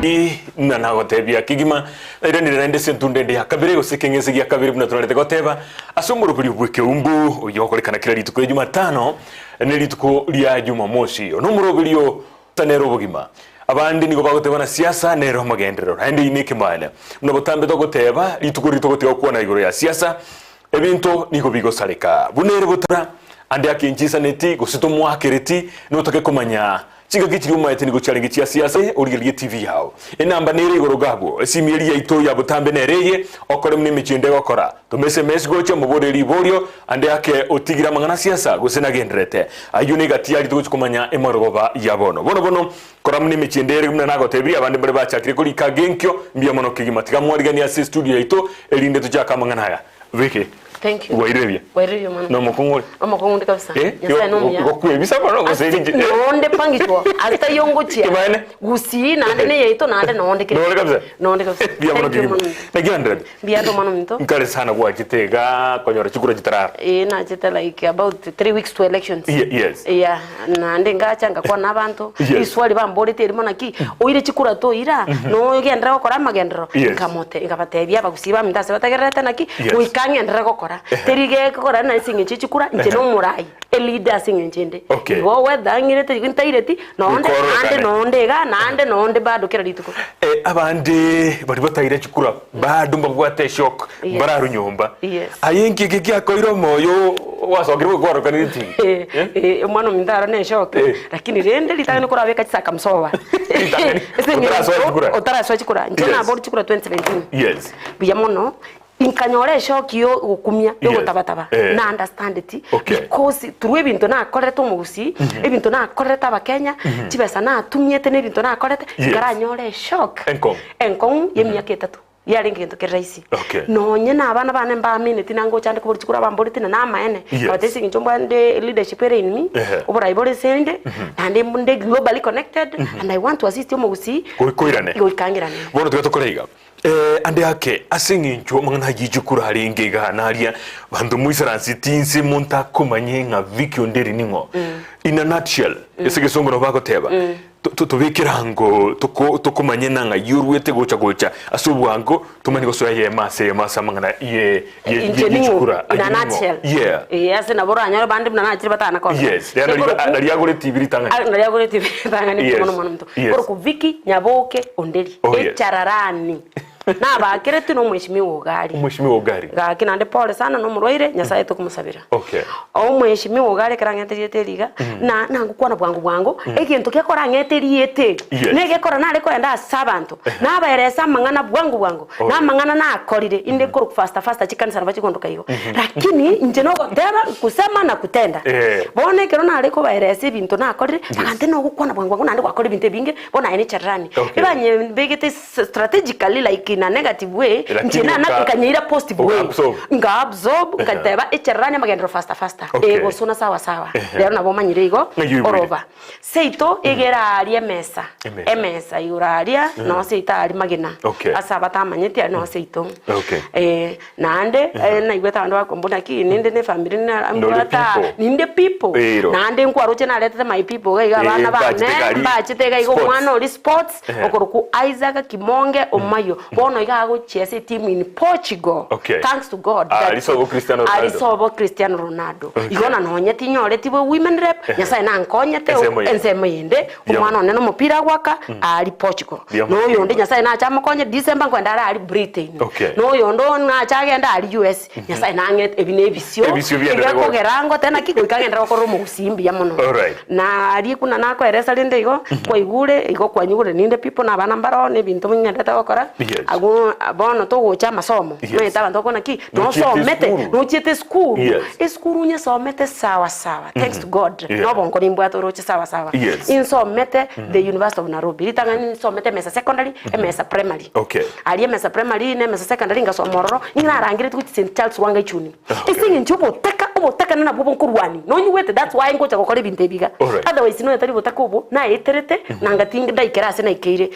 na nagotebia kigima ire ni rende sentunde ndi akabire gusikengezi gya kabire buna turarete goteba asomoro kuri bweke umbu uyokorekana kira rituko Jumatano ne rituko lya Jumamosi no murobirio tanero bugima abandi nigo bagoteba na siasa nero magendero ndi inike mwana muna botambe dogoteba rituko goteba kuona igoro ya siasa ebinto nigo bigosareka bunere butara ande akinjisa neti gusito mwakereti no take kumanya chiga gitiri umayete nigo challenge cia siasa urigelie TV yao enamba nere igoro gabo esimieri ya ito ya butambe nereye okore mni michinde gokora tumese mes gocha muboderi borio ande yake otigira mangana siasa gusena gendrete ayune gatiari tukumanya emorogoba yabono bono kora mni michinde mna nago tebia abandi bare bachakire kuri kagenkyo mbia mono kigimatiga mwarigani ase studio ito elinde tujaka mangana haya Vicky. Thank you. Wairevia. Wairevia mwana. No mukunguri. Mukunguri kabisa. Nyasa nomia. Gokwe bisa bano guserinje. Nonde pangitwa. Ata yongochia. Kimane. Gusii na ande yeito na ande nonde kile. Nonde kabisa. Nonde kabisa. Bia mono kigima. Na 100. Bia to mano minto. Nkale sana kwa kitega konyora chikura chitara. Na chita like about 3 weeks to elections. Yes. Yeah. Na ande ngacha ngakwa nabantu. Iswali bambole teri mona ki. Oire chikura to ira. No gendra gokora magendro. Kamote ngabatebia bagusiba mindase batagereta naki. Uikange ndra gokora. Terige gokora na singe chikura nje no murai. Elida singe njende. Go wedangire te ntaireti nonde ande nonde ga nande nonde bado kera rituko. Abandi bari bataire chikura bado mbagwate shock bararu nyumba. Ayengi giki akoiro moyo wasogire gukora kaniti. Mwana mindara ne shock lakini rende litane kora beka chisaka msowa. Otara swa chikura njena bodi chikura 2017. Yes. Biyamono inkanyore shock yo gukumya yo gutabataba na understand it because through ebintu na akorete umugusi ebintu na akorete abakenya chibesa na atumyete nebintu na akorete ngaranyore shock enkon yemyaka 3 yari ngento keraisi nonye na abana bane mba minute nango cyane kuburi chikura bambolite na maene abatesi nchomba nde leadership ere in me obora ibore sende and nde globally connected and I want to assist umugusi koirane koikangirane bono tugato ande yake asingincho mangana gijukura hari ngega naria bandu muisaransi tinse monta komanye nga Vicky Onderi ningo in a nutshell esege songo no bagoteba tubikirango tukomanye nanga yurwete gocha asubwango tumani gosura ye masa mangana ye gijukura in a nutshell yes na boranya bandi mna nachiri batana ko yes nari agore TV tanga ni mono ku Vicky Nyaboke Onderi Echararani na bakirete no mweshimiwa ugari gakina ande pole sana no murwaire nyasaye tukumusabira o mweshimiwa ugari karangete riga na ngukwana bwangu ekintu kekora ngete nege kora nale ko enda sabantu na baeresa mangana bwangu na mangana na akorire inde kuru fast chikani sana bachikondoka hiyo lakini nje no gotera kusema na kutenda bone kero nale ko baeresa ibintu na akorire ande no gukwana bwangu nande gwakora ibintu binge bona ene Echararani ibanye begete strategically like in a negative way njena na kanyira positive way nga absorb nkateba Echararani magendro faster ego sona sawa lero nabo manyire igo orova seito egera ari emesa yuraria no seita ari magena asaba tamanyete no seito nande na igweta bandu bakombona ki ninde ne family na ambata ninde people nande nkwaroche na leta my people ga bana bane bachitega igo mwana oli sports okoroku Isaac Kimonge omayo bono igago chese team in Portugal thanks to God aliso Cristiano Ronaldo igona nonyeti nyore tibo women rep nyasaye na nkonyete ensemo yende umwana neno mupira gwaka ali Portugal no yonde nyasaye na chama konye December kwenda ali Britain no yondo na chagenda ali US nyasaye na ngete ebinebisio igako gerango tena kiko ikagenda ko romo usimbi ya mono na ali kuna nako eresa linde igo kwa igure igo kwa nyure ninde people na bana mbaro ne bintu mnyendeta gokora agu bono to gocha masomo no taba ndoko na ki no somete no chete school school nya somete sawa thanks to God no bonko nimbwa to roche sawa in somete the University of Nairobi litanga ni somete mesa secondary mesa primary ali mesa primary ne mesa secondary ngasomororo ina rangire tu St Charles wanga chuni isingi nchupo teka botaka na nabo bonkurwani no nyuwete that's why ngocha gukora ibintu biga otherwise no etari botaka ubu na eterete na ngatinga ndaikerase na ikeire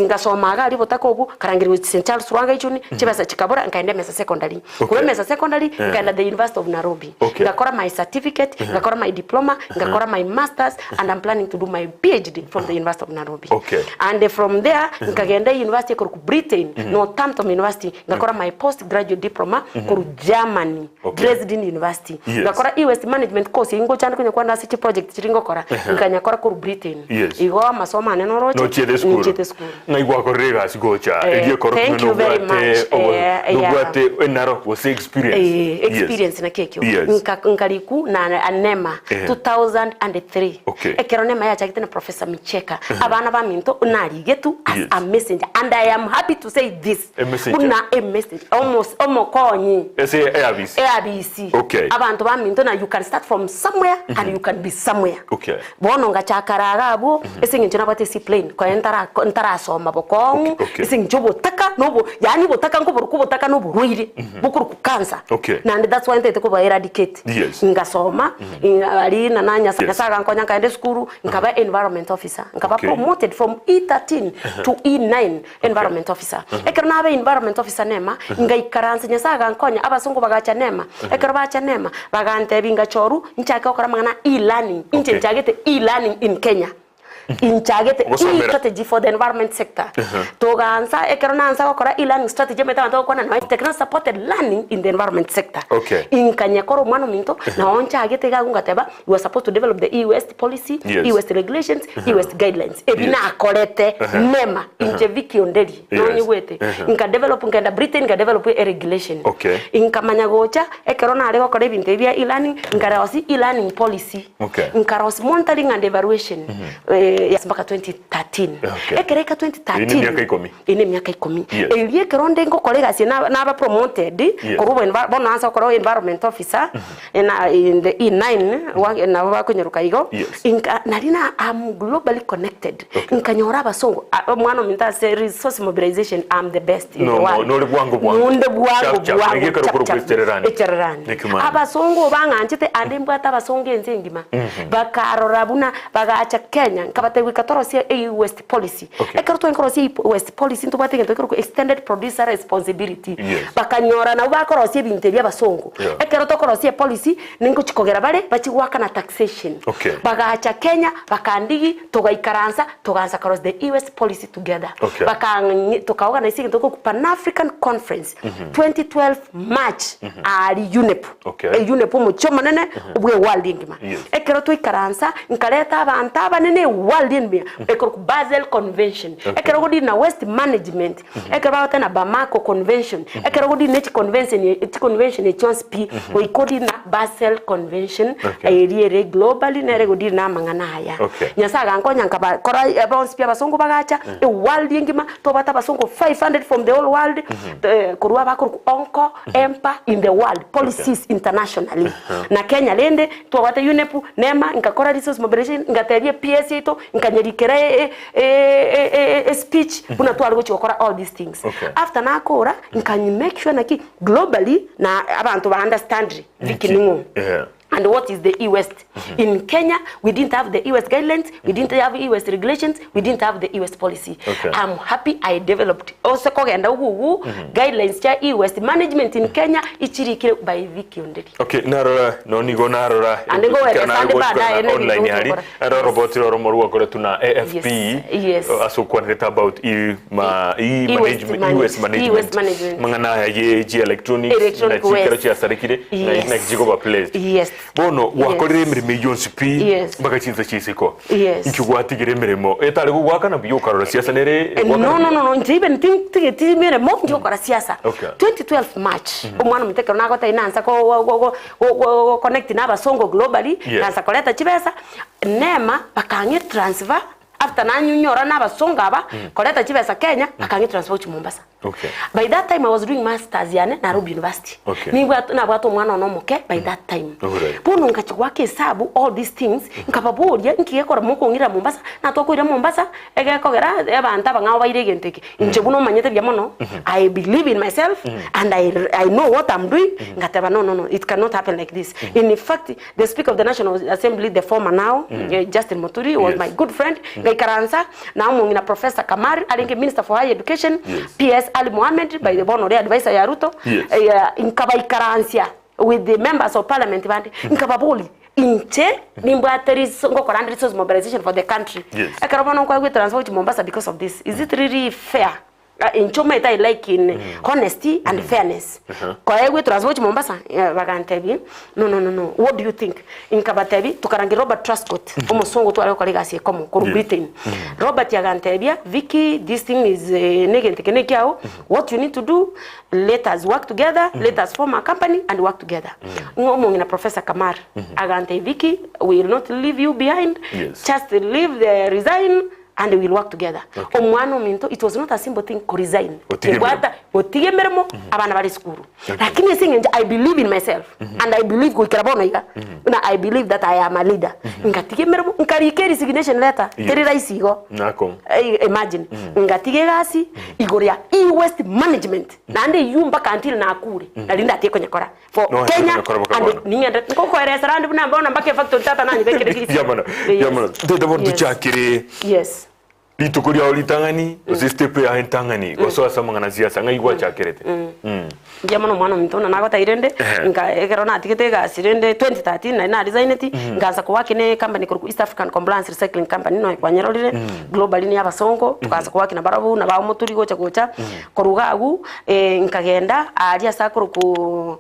ngasomaga ari botaka ubu karangiri with St Charles Rwanga ichuni chibasa chikabora nkaende mesa secondary kule mesa secondary nkaenda the University of Nairobi ngakora my certificate ngakora my diploma ngakora my masters and I'm planning to do my PhD from the University of Nairobi and from there nkagenda university ko Britain Northampton University ngakora my postgraduate diploma ko Germany Dresden University ngakora e-waste management course ingo cyane kunye kwa nasi project chiringo kora nkanyakora ko Britain igo amasomo aneno roche no chede school na igwa korega sigocha elie korokino no gwate enaro was experience na kekyo nkaliku na anema 2003 ekero nema ya chakite na Professor Micheka abana ba minto narigetu as a messenger and I am happy to say this una a message almost omokonyi ABC abantu ba minto na you can start from somewhere and you can be somewhere bono ngachakaraga abo esinginjina bate discipline kwa entara soma bokong isinjo botaka nobo yani botaka ngo buruku botaka no buruire bukuru kukansa and that's why ntete ko ba eradicate ngasoma ari na nanya saga nkonya kaende school nkaba environment officer nkaba promoted from E13 to E9 environment officer ekero nabe environment officer nema ngaikaranse nyasaga nkonya abasungu bagacha nema ekero bacha nema bagante binga choru nchaka okora mangana e-learning nchagete e-learning in Kenya inchagete strategy for the environment sector toganza ekeronanza gukora e-learning strategy metabantu kwana na technology supported learning in the environment sector inkanyakoro mwana minto na onchagete gagungateba we are supposed to develop the e-waste policy e-waste regulations e-waste guidelines ebina akorete nema inje Vicky Onderi noni wete inka develop ngenda Britain ga develop a regulation inkamanya gocha ekerona ari gukora ibintu bya e-learning ngaraosi e-learning policy inkarosi monitoring and evaluation yes mpaka 2013 ekereka 2013 ine miaka 10 elie keronde ngo kolega sina na ba promoted kurubo bono ansa koro environment officer in the E9 na ba kunyeruka igo inka narina am globally connected inkanyora basongo mwana minta resource mobilization am the best in the world no Echararani abasongo banganchite andimbu atabasongo enzengima bakarora buna bagacha Kenya kabate wikatorosia e-waste policy ekerto enkorosia e-waste policy ntubate ngento extended producer responsibility bakanyora na bakorosia binte bya basongo ekerto korosia policy ningo chikogera bare bachiwaka na taxation bagacha Kenya bakandigi togaikaransa toganza across the e-waste policy together bakang tokaorganize ngento ku Pan African Conference 2012 March ali UNEP UNEP mu chomanene ubwe world ngima ekerto ikaransa nkaleta abantaba nene world in Basel Convention ekero gudi na waste management ekero bata na Bamako Convention ekero gudi na convention e Chonspi we kodi na Basel Convention ere globally na gudi na mangana haya nyasaga nkonya nkaba kora bounce pia basongo bagacha e world ngima to bata basongo 500 from the whole world kurwa bakuru onko empa in the world policies internationally na Kenya lende to bata UNEP nema nkakora resource mobilization ngaterie PSA to nkanyerikera speech una to algo chokora all these things after na akora nkanyi make sure naki globally na abantu ba understand Vicky and what is the e-waste in Kenya? We didn't have the e-waste guidelines, we didn't have e-waste regulations, we didn't have the e-waste policy. I'm happy I developed also kogenda ugu guidelines cha e-waste management in Kenya ichirikire by Vicky Onderi. Narora no nigo narora and go online hari robot romoru ko tuna AFP aso kwandeta about e-management e-waste management mangana ye electronics na chikero cha sarikire na jigo ba place bono wakorire mirimo yonsipi bagachinza chisiko nkigwatigire mirimo etale gugwaka na biyo karora siasa nere no ntibe ntigiti mirimo njokora siasa 2012 March umwana mutekero nako tainansa ko connect na basongo globally nansa koleta chibesa nema bakange transfer after na nyunyora na basonga aba koleta chibesa Kenya bakange transfer ku Mombasa Okay. By that time I was doing masters yane Nairobi University. Okay. Ni bwato mwana no muke by that time. Bono nkachigwa ke sabu all these things nkababoria nkiyekora muko ngira Mombasa na tokwira Mombasa egekogera abantu abangao baire genteke. Inche buno manyete bya mono. I believe in myself and I know what I'm doing. Ngateba no it cannot happen like this. In fact the Speaker of the National Assembly, the former now Justin Muturi was my good friend. Ekaransa na mungina Professor Kamari alinge Minister for Higher Education. PS Ali Mohammed by the bono advisor ya Ruto. Inkaba ikaransia with the members of parliament bandi inkababoli inche nimbateris ngokora resource mobilization for the country. Akarabona kwa transport Mombasa because of this. Is it really fair? In Choma I like in honesty and fairness. Kwa hiyo transport Mombasa bagantebi no what do you think in Kabatebi tukarangi Robert Truscott umusongo tu aliko legacy komo ko Britain Robert yagantebi Vicky this thing is negative kiao what you need to do let us work together let us form a company and work together ngomo ngina Professor Kamar agante Vicky we will not leave you behind just leave the resign and we will work together. Omwano minto it was not a simple thing to resign. Otige meremo abana bali skuru. Lakini singe I believe in myself and I believe ko ikirabona iga. Na I believe that I am a leader. Ngatige meremo nkarike resignation letter. Teri raisi go. Nako. Imagine. Ngatige gasi igoria West management. Na ande yumba until na akure. Na linda teko nyakora. For Kenya and ningende nkoko restaurant buna mbona mbake factory tata nani bekere kisi. Yamana. Dedabor duchakire. Yes. Litukuria olitangani osistepe ya hentangani gosoa samangana siasa ngai gwa chakerete Jamano mwana mtona nagota irende nga egerona atikete ga sirende 2013 na designeti ngaza ko wakine company ko East African Compliance Recycling Company no kwanyarolire globally ni abasongo tukaza ko wakina barabu na bawo muturi gocha korugagu nkagenda aria sakuru ku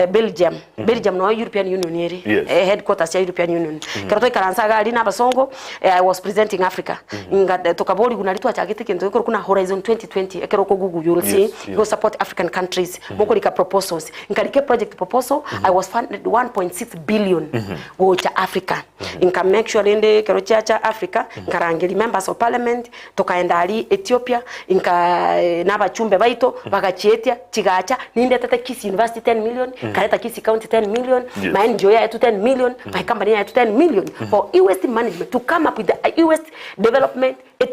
Belgium no European Union eri headquarters ya European Union karoto ikaransa gali na abasongo I was presenting Africa nga tokabori gunalitwa chagete kento kuna Horizon 2020 ekero ko Google you'll see go support African countries mokolika proposals nkalike project proposal I was funded 1.6 billion go cha Africa inka make sure ende kero cha Africa nkarangeli members of parliament tokaenda ali Ethiopia inka nabachumbe baito bagachetia chigacha ninde tata Kisii University 10 million kaleta Kisii County 10 million my NGO ya 10 million my company ya 10 million for e-waste management to come up with the e-waste development a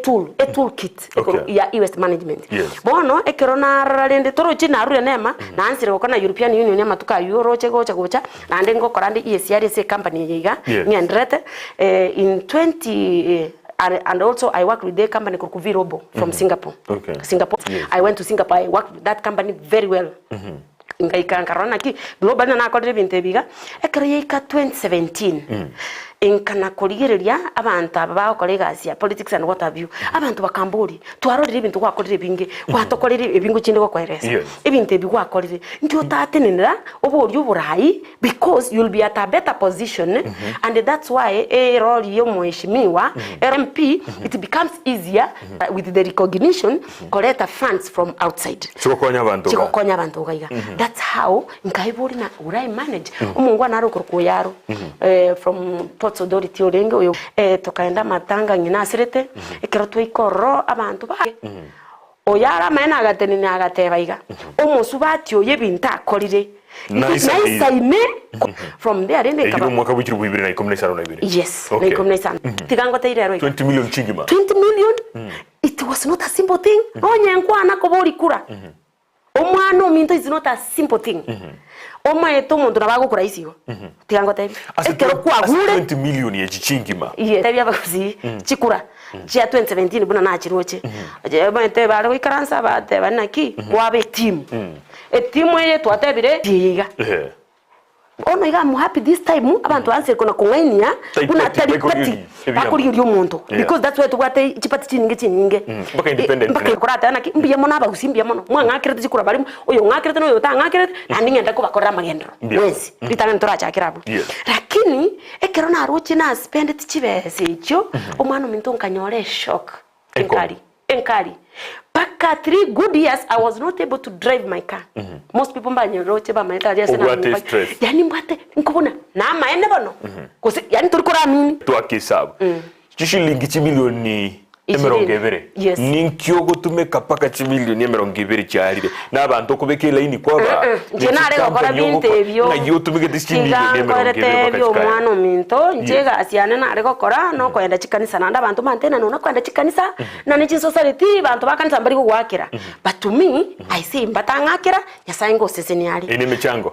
toolkit ya e-waste management. Bono ekerona rarende toro china arure nema na ansire okona European Union ya matuka euro gocha na ndengo korande ESRC company yiga ni andrete in 20 and also I work with the company called Virobo from Singapore. Singapore. I went to Singapore. I worked with that company very well. Nkarona ki global na akodre bintebiga ekreika 2017 inkana koligereria abantu aba kolegasi ya politics and what have you abantu bakamburi twarorire ibintu kwakorire binge kwatokorire ibingu chinde ko kweresa ibintebi kwakorire nti utatenenera obori uburayi because you'll be at a better position and that's why a role yo mweshimiwa MP it becomes easier with the recognition collect funds from outside chikokonya abantu gaiga that's how nkaibori na urai manage umungwa naro kurukuyaro from Ports Authority orengo yo tokaenda matanga ngina asirete ekero twikoro abantu ba oyara maena agatenene agatebaiga umusubatyo yebinta akorire naisaine from there ende kaba mwaka wikiri bibiri na ikomnesaro na ibiri yes na ikomnesaro tigango teirero 20 million chingima 20 million it was not a simple thing onye nkwana kobori kura omwana ominto is not a simple thing omwe to muntu nabagukura isigo tigango tebi ekero kwagure 20 million ye chingima tebi abakuzi chikura chia 2017 buna na chiroche bante bale wikaransa bate banaki wabe team a team ye twatebire yiga ono iga I'm happy this time abantu answer kona kongainia kuna tari pati akuri ndio muntu because that's why tugate chipati chininge baka independent baka kurata naki mbiye mona bagusimbye mono mwa ngakirete chikura bari oyo ngakirete no yota ngakirete nandi ngenda ko bakora magendero yes bitanga ntora chakirabu lakini ekero na rochi na spend tichibese icho omwana minto nkanyore shock enkari Paka 3 good years I was not able to drive my car. Most people mbanye roche ba maeta just na yani mbate nkubona na maende bono kose yani turikora mini to akisaba chishilingi chimilioni emerongevere yes ninkyo gutumeka paka chimilioni emerongevere cyarire n'abantu kubeke line kwaba nje nare gukora bintebyo na yutumike chimilioni emerongevere byo mwana minto nje gasiane nare gukora no kwenda chikanisa nanda abantu mantena no kwenda chikanisa na ni society bantu bakanisa mbari gwakira but to me I see mbatangakira nyasaye ngo seseni yali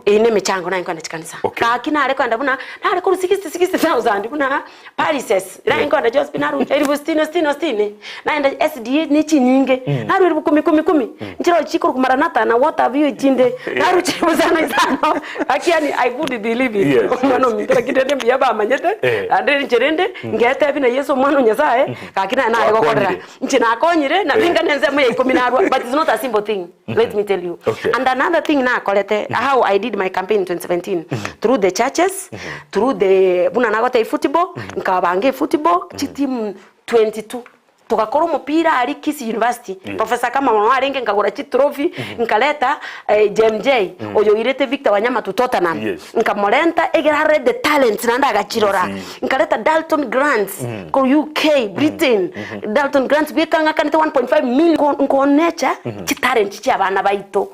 ine michango na kwenda chikanisa kakina are kwenda buna nare ku 60,000 buna parises ira kwenda just binaru stino naenda SDA ni chinyinge naru iri 10 njiro chikuru kumaranata na what have you jinde naru chibuzana sana akiani I would believe it mwana mintera kidende byaba amanyete ande njerende ngete bina Yesu mwana nyasaye kakina na ari gokorera nchina akonyire na ninga nenze mu 10 but it's not a simple thing let me tell you and another thing na kolete how I did my campaign in 2017 through the churches through the buna nagote football nkabange football team 22 tukakora umupira ari Kisii University professor kama mwarenge ngagura chi trophy nkaleta JMJ oyo irete Victor Wanyama Tottenham nkamorenta egera the talent nanda agachirora nkaleta Dalton Grants ko UK Britain Dalton Grants bikanga kanite 1.5 million nkonecha chi talent chi abana baito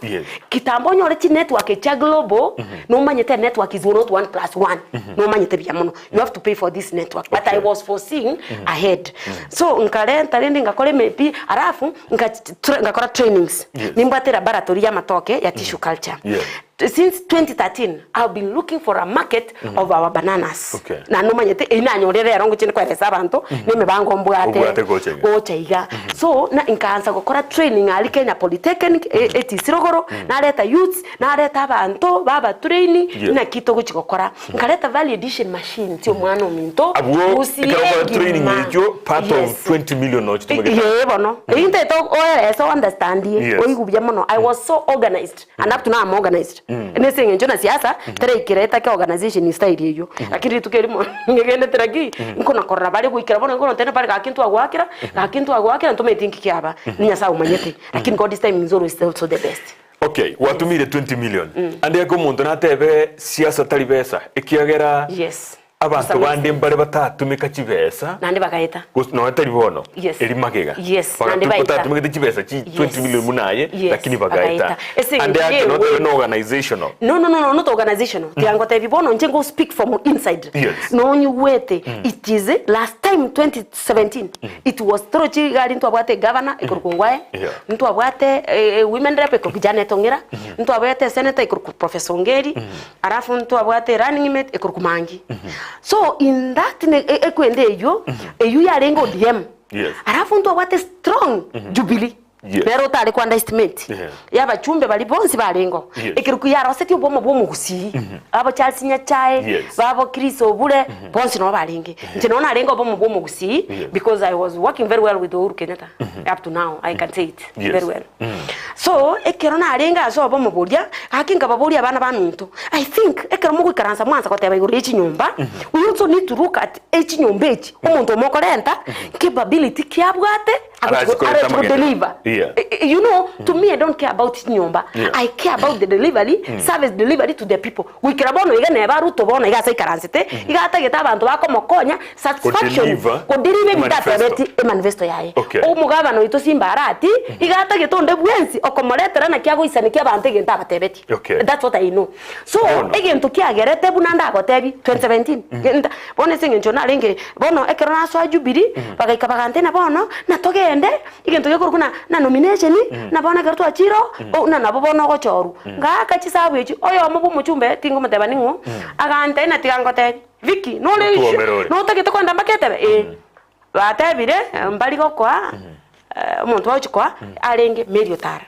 kitambo nyore chi network cha global no manyete network is not 1+1 no manyete byamono you have to pay for this network but I was foreseeing ahead so nkaleta talende ngakole mepi arafu ngakora trainings nimbatera laboratory ya matoke ya tissue culture since 2013 I've been looking for a market of our bananas na no manyete inanyorere yarongo chine kwa resa bantu nime bango mbwate gochaiga so na inkaanza gukora training ali Kenya Polytechnic etisirogoro na leta youths na leta abantu baba training na kito guchikokora nkaleta validation machine tio mwana minto Gusii training ejo part of 20 million no chitumege bono inte to so understand oigubya mono I was so organized and up to now I'm organized nesenge njona siasa tere kireta ke organization style yeyo akiri tukerimo ngegende teragi nkona korra bari guikira bono ngono tene bari gakintu agwakira ntome think kiaba ninya sa umanyete lakini God this time nzoro is also the best watumire 20 million ande ko muntu natebe siasa tari besa ikiagera abantu bandi mbare batatumika kibesa nande bakaita no atari bono eri magega nande batatumika kibesa 20 million munaye lakini bagaita ande no organizational no not organizational tiango tevi bono njengo speak from inside no nyuwete it is last time 2017 it was trochi gari ntu abwate governor ikurukungwae ntu abwate women rep ikurukujane tongera ntu abwate senator ikuruku professor Onderi arafu ntu abwate running mate ikurukumangi so in that ekwende eyu yarengo DM arafu ntu abwate strong Jubilee Pero tale kwa estimate yaba chumbe bali bonsi balengo ekiruku yaro seti obomo bomo Gusii abo Charles Nyachae babo Chris Obule bonsi no balenge nti nona alengo bomo Gusii because I was working very well with Uhuru Kenyatta up to now I can say it very well so ekirona alenga so bomo bolia hakinga babolia bana ba minto I think ekero mugu karansa mwanza kwa teba iguru echinyumba we also need to look at echinyumba echi omuntu mokorenta capability kyabwate to deliver. You know, to me, I don't care about nyumba. I care about the delivery, service delivery to the people. We care about no iga ruto bono iga sai karansete. Iga ata geta abantu bako mokonya satisfaction. Ko deliver bitatebeti manifesto yae. O mugaba no ito simbarati iga ata getonde bwensi okomoletera na kyago isani kyabante genta batebeti. That's what I know. So egento kyagerete bunanda agotebi 2017. Bono singe journal nge bono ekerona so Jubilee bagaika bagantena bono na toge ende igento yokurukuna na nomination na bona gartu achiro na nabo bono gochoru ngaka chisabu echi oyo mubu muchumbe tingo muteba ningo agante na tigangote Vicky no le no takete kwenda makete batebire mbali gokwa umuntu wachikwa alenge Meriotara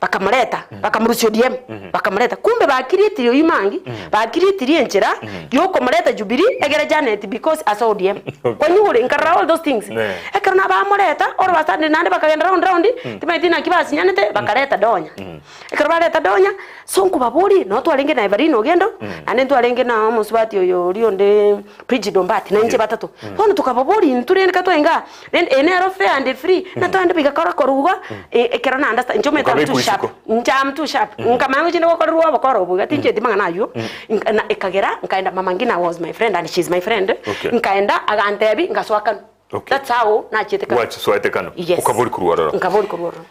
bakamureta bakamurucio DM bakamureta kumbe bakiritirio imangi bakiritirie enchera yoko mureta Jubilee egera Janet because aso DM kwani ure nkara all those things ekarna ba mureta or basande nande bakagenda round timetina kibasi nyanete bakareta donya ekarba leta donya sonku baburi no twalenge na Everino gendo ane twalenge na musubati oyo rionde Prigidombati na nje batatu hono tukababuri nturene katwenga then enero fair and free na twande bigakora koruga ekarna understand njometa njam tu sharp nkamangu chine kokorwa bakoro buga tinje dimanga nayo na ekagera nkaenda mama ngina was my friend and she's my friend nkaenda agantebi ngaswaka Okay. That's how na chete kano. Wacha so etekano. Yes. Ukaburi kuruarara. Nkaburi kuruarara.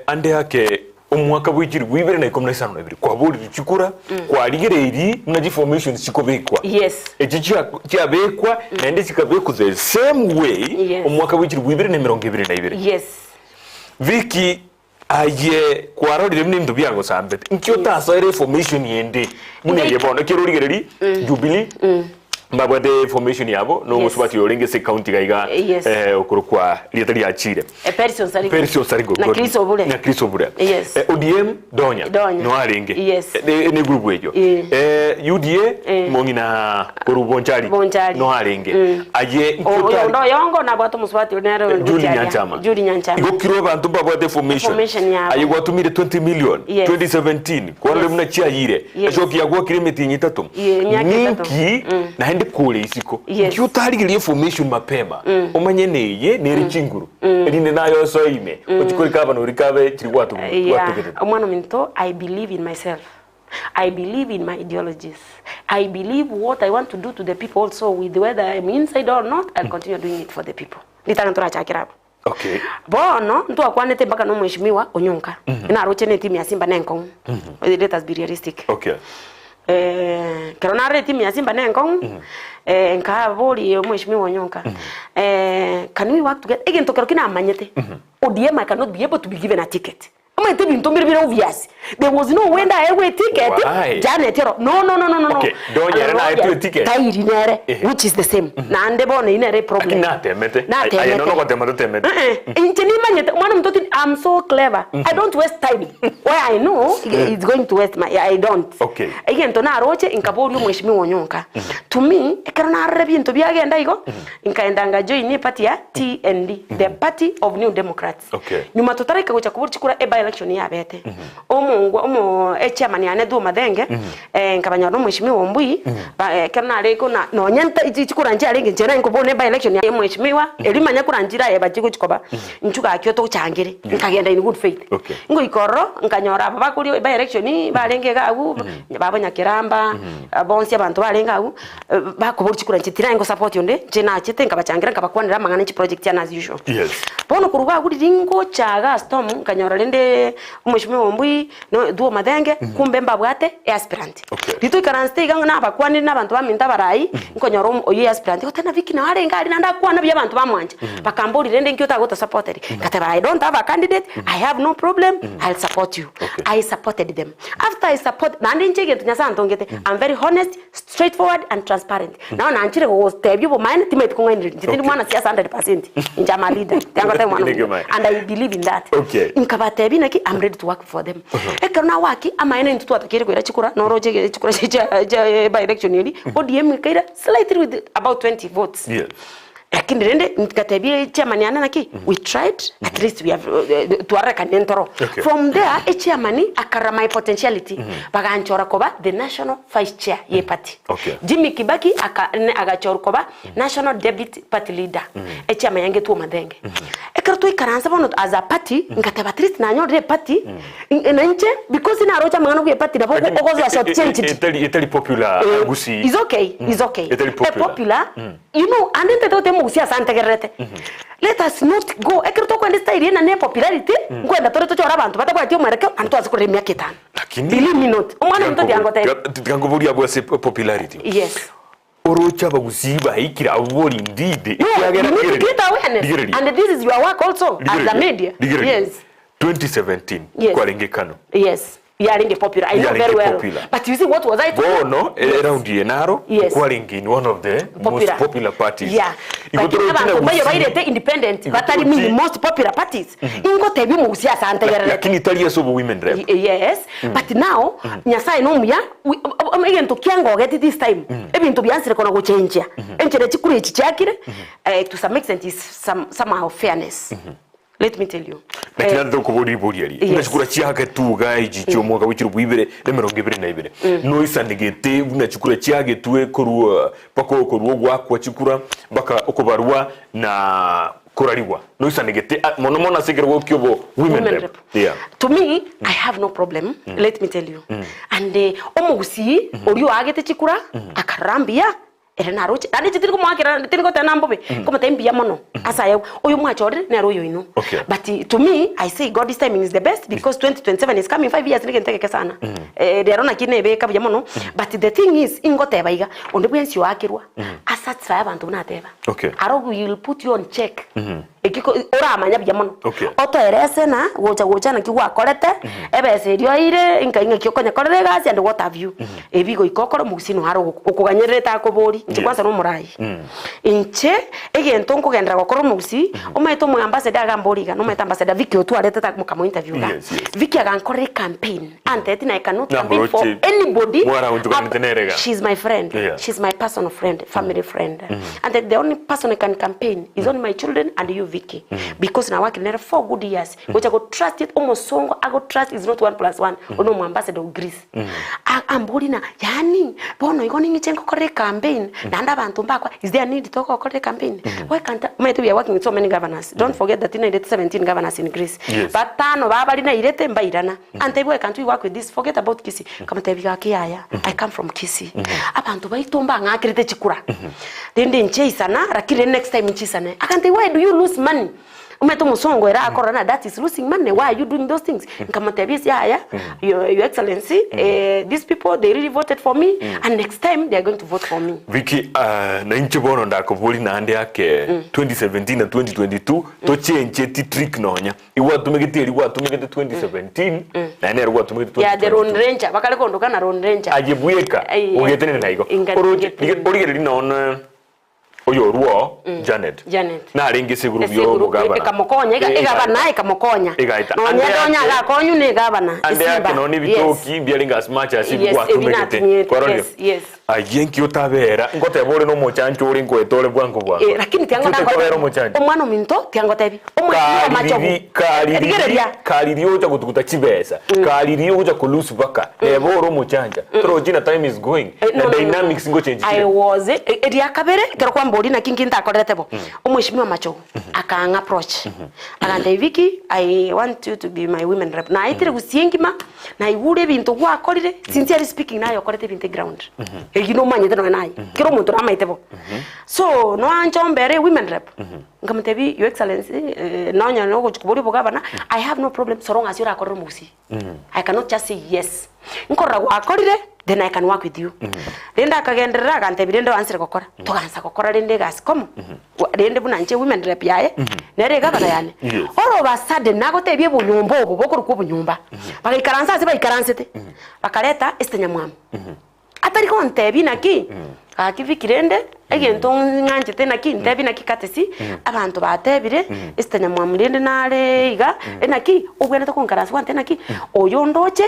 Ande yake umwaka w'ikiri wibere na 2015 kwa buri chikura kwa rigereri na formation chikobekwa. Yes. Echicha cyabekwa nende chikabekwa the same way umwaka w'ikiri wibere na 2022. Yes. Vicky aye kwarorire mnindu byango sambete. Nkyo taso reformation yende. Mune yebona kiro rigereri Jubilee. Mbabwa de formation yabo no musubati yorenge se county gaiga okurukwa lietari achire Persion Sarigo na Kristo Bure ODM Donya no arenge ne group wejo UDA mongina kurubonchari no arenge aye ndo yongo na bwato musubati onero Juli Nyanchama igokiro abantu mbabwa de formation aye gwatumire 20 million 2017 kwa mna chiayire ejoki yagwa kirimeti nyitatu ninki na kule isiko cyutarigiye formation mapema umanye neye neri chinguru rinde nayo so ime ukikuri kabano rikabe kiri watu umwana minto. I believe in myself, I believe in my ideologies, I believe what I want to do to the people also, with whether I'm inside or not, I'll continue doing it for the people. Nitaka ntora chakira. Okay. Bono ntu akwanete mpaka no mheshimiwa Onyonka ina arochene timu ya Simba Nenkong. Let us be realistic. Okay. Keronare timu ya Simba Nenkong nkabori mheshimiwa Onyonka. Can we work together? Again tokero kina amanyete. ODM I cannot be able to be given a ticket. I'm telling you, obvious. There was no when I have a ticket. Janet, no. Okay, don't you have a ticket? Which is the same. Nandebo in a problem. I don't know what I'm so clever. I don't waste time. Why I know it's going to waste my. I don't. Okay. Again, to na roche in Kaburu Mheshimiwa Onyonka. To me, ekana rebi to be again daigo. Inkaendanga join ni party ya TND, the Party of New Democrats. Okay. Nyuma tutarika kucha kuburi chikura election ya bete omo chairman ya nedu madenge nkabanya no mheshimiwa Mbui kana reko na no nyanta ichikura nje arenge njera nkobone by election ya mheshimiwa elimanya kura njira ye bachiko chikoba nchuka akyo to changire nkagenda in good faith ngo ikoro nkanyora baba kuri by election barenge gagu babanya kiramba bonse abantu barenga gagu bakobora chikura nchitira ngo support yonde je na chite nkabachangira nkabakwanira mangana chi project ya as usual bono kuruga kuri ringo chaga storm nkanyora rende mheshimiwa Mbui no duo madenge kumbe mbabwate aspirant dito karanste iganga nabakwani nabantu baminta barayi nkonyoro oyi aspirant otena Vicky na arenga ari nanda kwana bya bantu bamwanje bakambori rende nkyo tagota supported kataba I don't have a candidate, I have no problem, I'll support you. I supported them. After I support nandi nchege tunyasa ntongete I'm very honest, straightforward and transparent. Now na nchire go step you mine teammate ko ngani nditini mwana siasa 100% njama leader yangota mwana and I believe in that. Nkabate binaki I'm ready to work for them. Ekana waki ama ene ntutu atakire kwera chikura no roje chikura by election yeli ODM kaira slightly with about 20 votes. Lakini rende nikatebia chairman yana naki we tried at least we have to araka nentoro from there chairman akara my potentiality baganchora koba the national vice chair ye party Jimmy Kibaki agachora koba national deputy party leader chairman yange tu madenge ekarto ikaranza bono as a party nkateba at least na nyore party enanche because ina rocha mangano ku party dabo ogozo short change itali popular Gusii is okay popular you know anente tote musia sante gerete let us not go ekrito kwenda style na ne popularity kwenda tore tochora abantu batabwa tio mwereke antu azikuremia kitana lakini believe me not omwana mtoto yango tayi tangoburi abwa se popularity orocha bagusii bahikira abori ndide and this is your work also as a media 2017 kwa lengekano yaringe popular. I know very well. Popular. But you see what was I told? No, around Yenaro, Kwalingi, one of the most popular parties. Yeah. But you independent, but I mean most popular parties. Ingo tebi musia sante yere. Lakini Italia so women rep. Yes. But now, nyasa no muya, again to kiango get this time. Even to be answer kona go change. Enchere chikuri chichakire to some extent is somehow fairness. Let me tell you. Lakini ndo kuburi buriari. Unachukura chiaka tuga ijicho mwaka wichiru bwibere nemerongibere na ibere. No isanegete unachukura chiage tuwe koru pako koru gwakwa chikura baka okobarwa na korariwa. No isanegete monomona segerwo kyobo women rep. To me I have no problem. Let me tell you. And Gusii oriyo agete chikura akarambia era na roche andi chitiri kumwakira nditiri gotena mbobe kumutembia mono asa yew uyu mwachore na royo ino but to me I say God this timing is the best because 2027 is coming 5 years nigenteke sana rero nakinebe kabya mono but the thing is ingoteba iga onde bwensi wakirwa asatisfy abantu bunateba aro will put you on check ekiko ora amanya bya mono oto erese na gocha na kigwa korete ebese rio ire inga kyokonya korere gasi and what have you ebigo ikokoro mugusino haro ukuganyereta akobori kwanza no murai inche egento nkugendera gokoro mugusi omaito mu ambassador agamboriga no maita ambassador Vicky otwarete ta mukamo interview ga Vicky agankore campaign and I cannot campaign for anybody. She's my friend. She's my personal friend, family friend. And the only person I can campaign is only my children and you, Vicky. Because now I working there 4 good years. Which I go trust it almost song. I go trust is not 1+1. Ono mu ambassador Greece. Ambolina yani bono igoni ngichenko kore campaign. Nanda bantu mbakwa is there need to kore campaign. Why can't we are working with so many governors. Don't forget that in 17 governors in Greece. But tano babali na irete mbairana. And they can't we work with this. Forget about Kisii. Kama tebiga kiaya. I come from Kisii. Abantu baitomba ngakirete chikura. Dende ncheisana rakire next time nchisane. Akante why do you lose money? Umeto musongo era akorana that is losing money. Why are you doing those things? Kama tebisi your excellency, these people they really voted for me and next time they are going to vote for me. Vicky na inchibono ndakobuli na ande yake 2017 na 2022 to change trick nonya. Iwa tumegete 2017 na ne rwa tumegete 2022. Yeah, the Road Ranger bakale kondoka na Road Ranger. Ajebueka ugetene na iko. Origeri na oyo ruo Janet na aringi siguru byo mugabana ekamokonya ekamokonya no nyedonya gakonyu ne gabana ande yake no ni bitoki byalinga as much as ibwa tumegete koroni ayenki utabera ngote bore no mochancho uri ngwetole bwangu bwa lakini tianga na omwana minto tianga tebi omwana macho kaliriyo uja kutukuta chibesa kaliriyo uja kulusu baka eboro mochanja trojina time is going the dynamics ngo change I was eri akabere kero kwa mbori na kinkinta akorete bo omwishimiwa macho akanga approach aganda Vicky I want you to be my women rep na itire gusiengima na igure bintu gwa akorire sincerely speaking na yokorete bintu ground egino manyete no nayi kero muntu amaite bo so no anchombere women rep ngamtebi your excellency nonya no kuchukuburi bugabana I have no problem so long as you are akorire mugusi I cannot just say yes nkora gwa akorire then I can work with you. Renda akagenderera gantebire ndo ansire gukora. Tuganza gukora rende gas komo. Rende bunanje women rep yae. Nere gabana yane. Oro basade nagotebye bunyumba obo bokuru ku bunyumba. Bakikaranza se bakikaransete. Bakareta estanyamwamu. Atari ko ntebi naki. Akivikirende egento nganjete naki ntebi naki katesi abantu batebire estanyamwamu rende nare iga enaki obwene to konkaranza wante naki oyo ndoche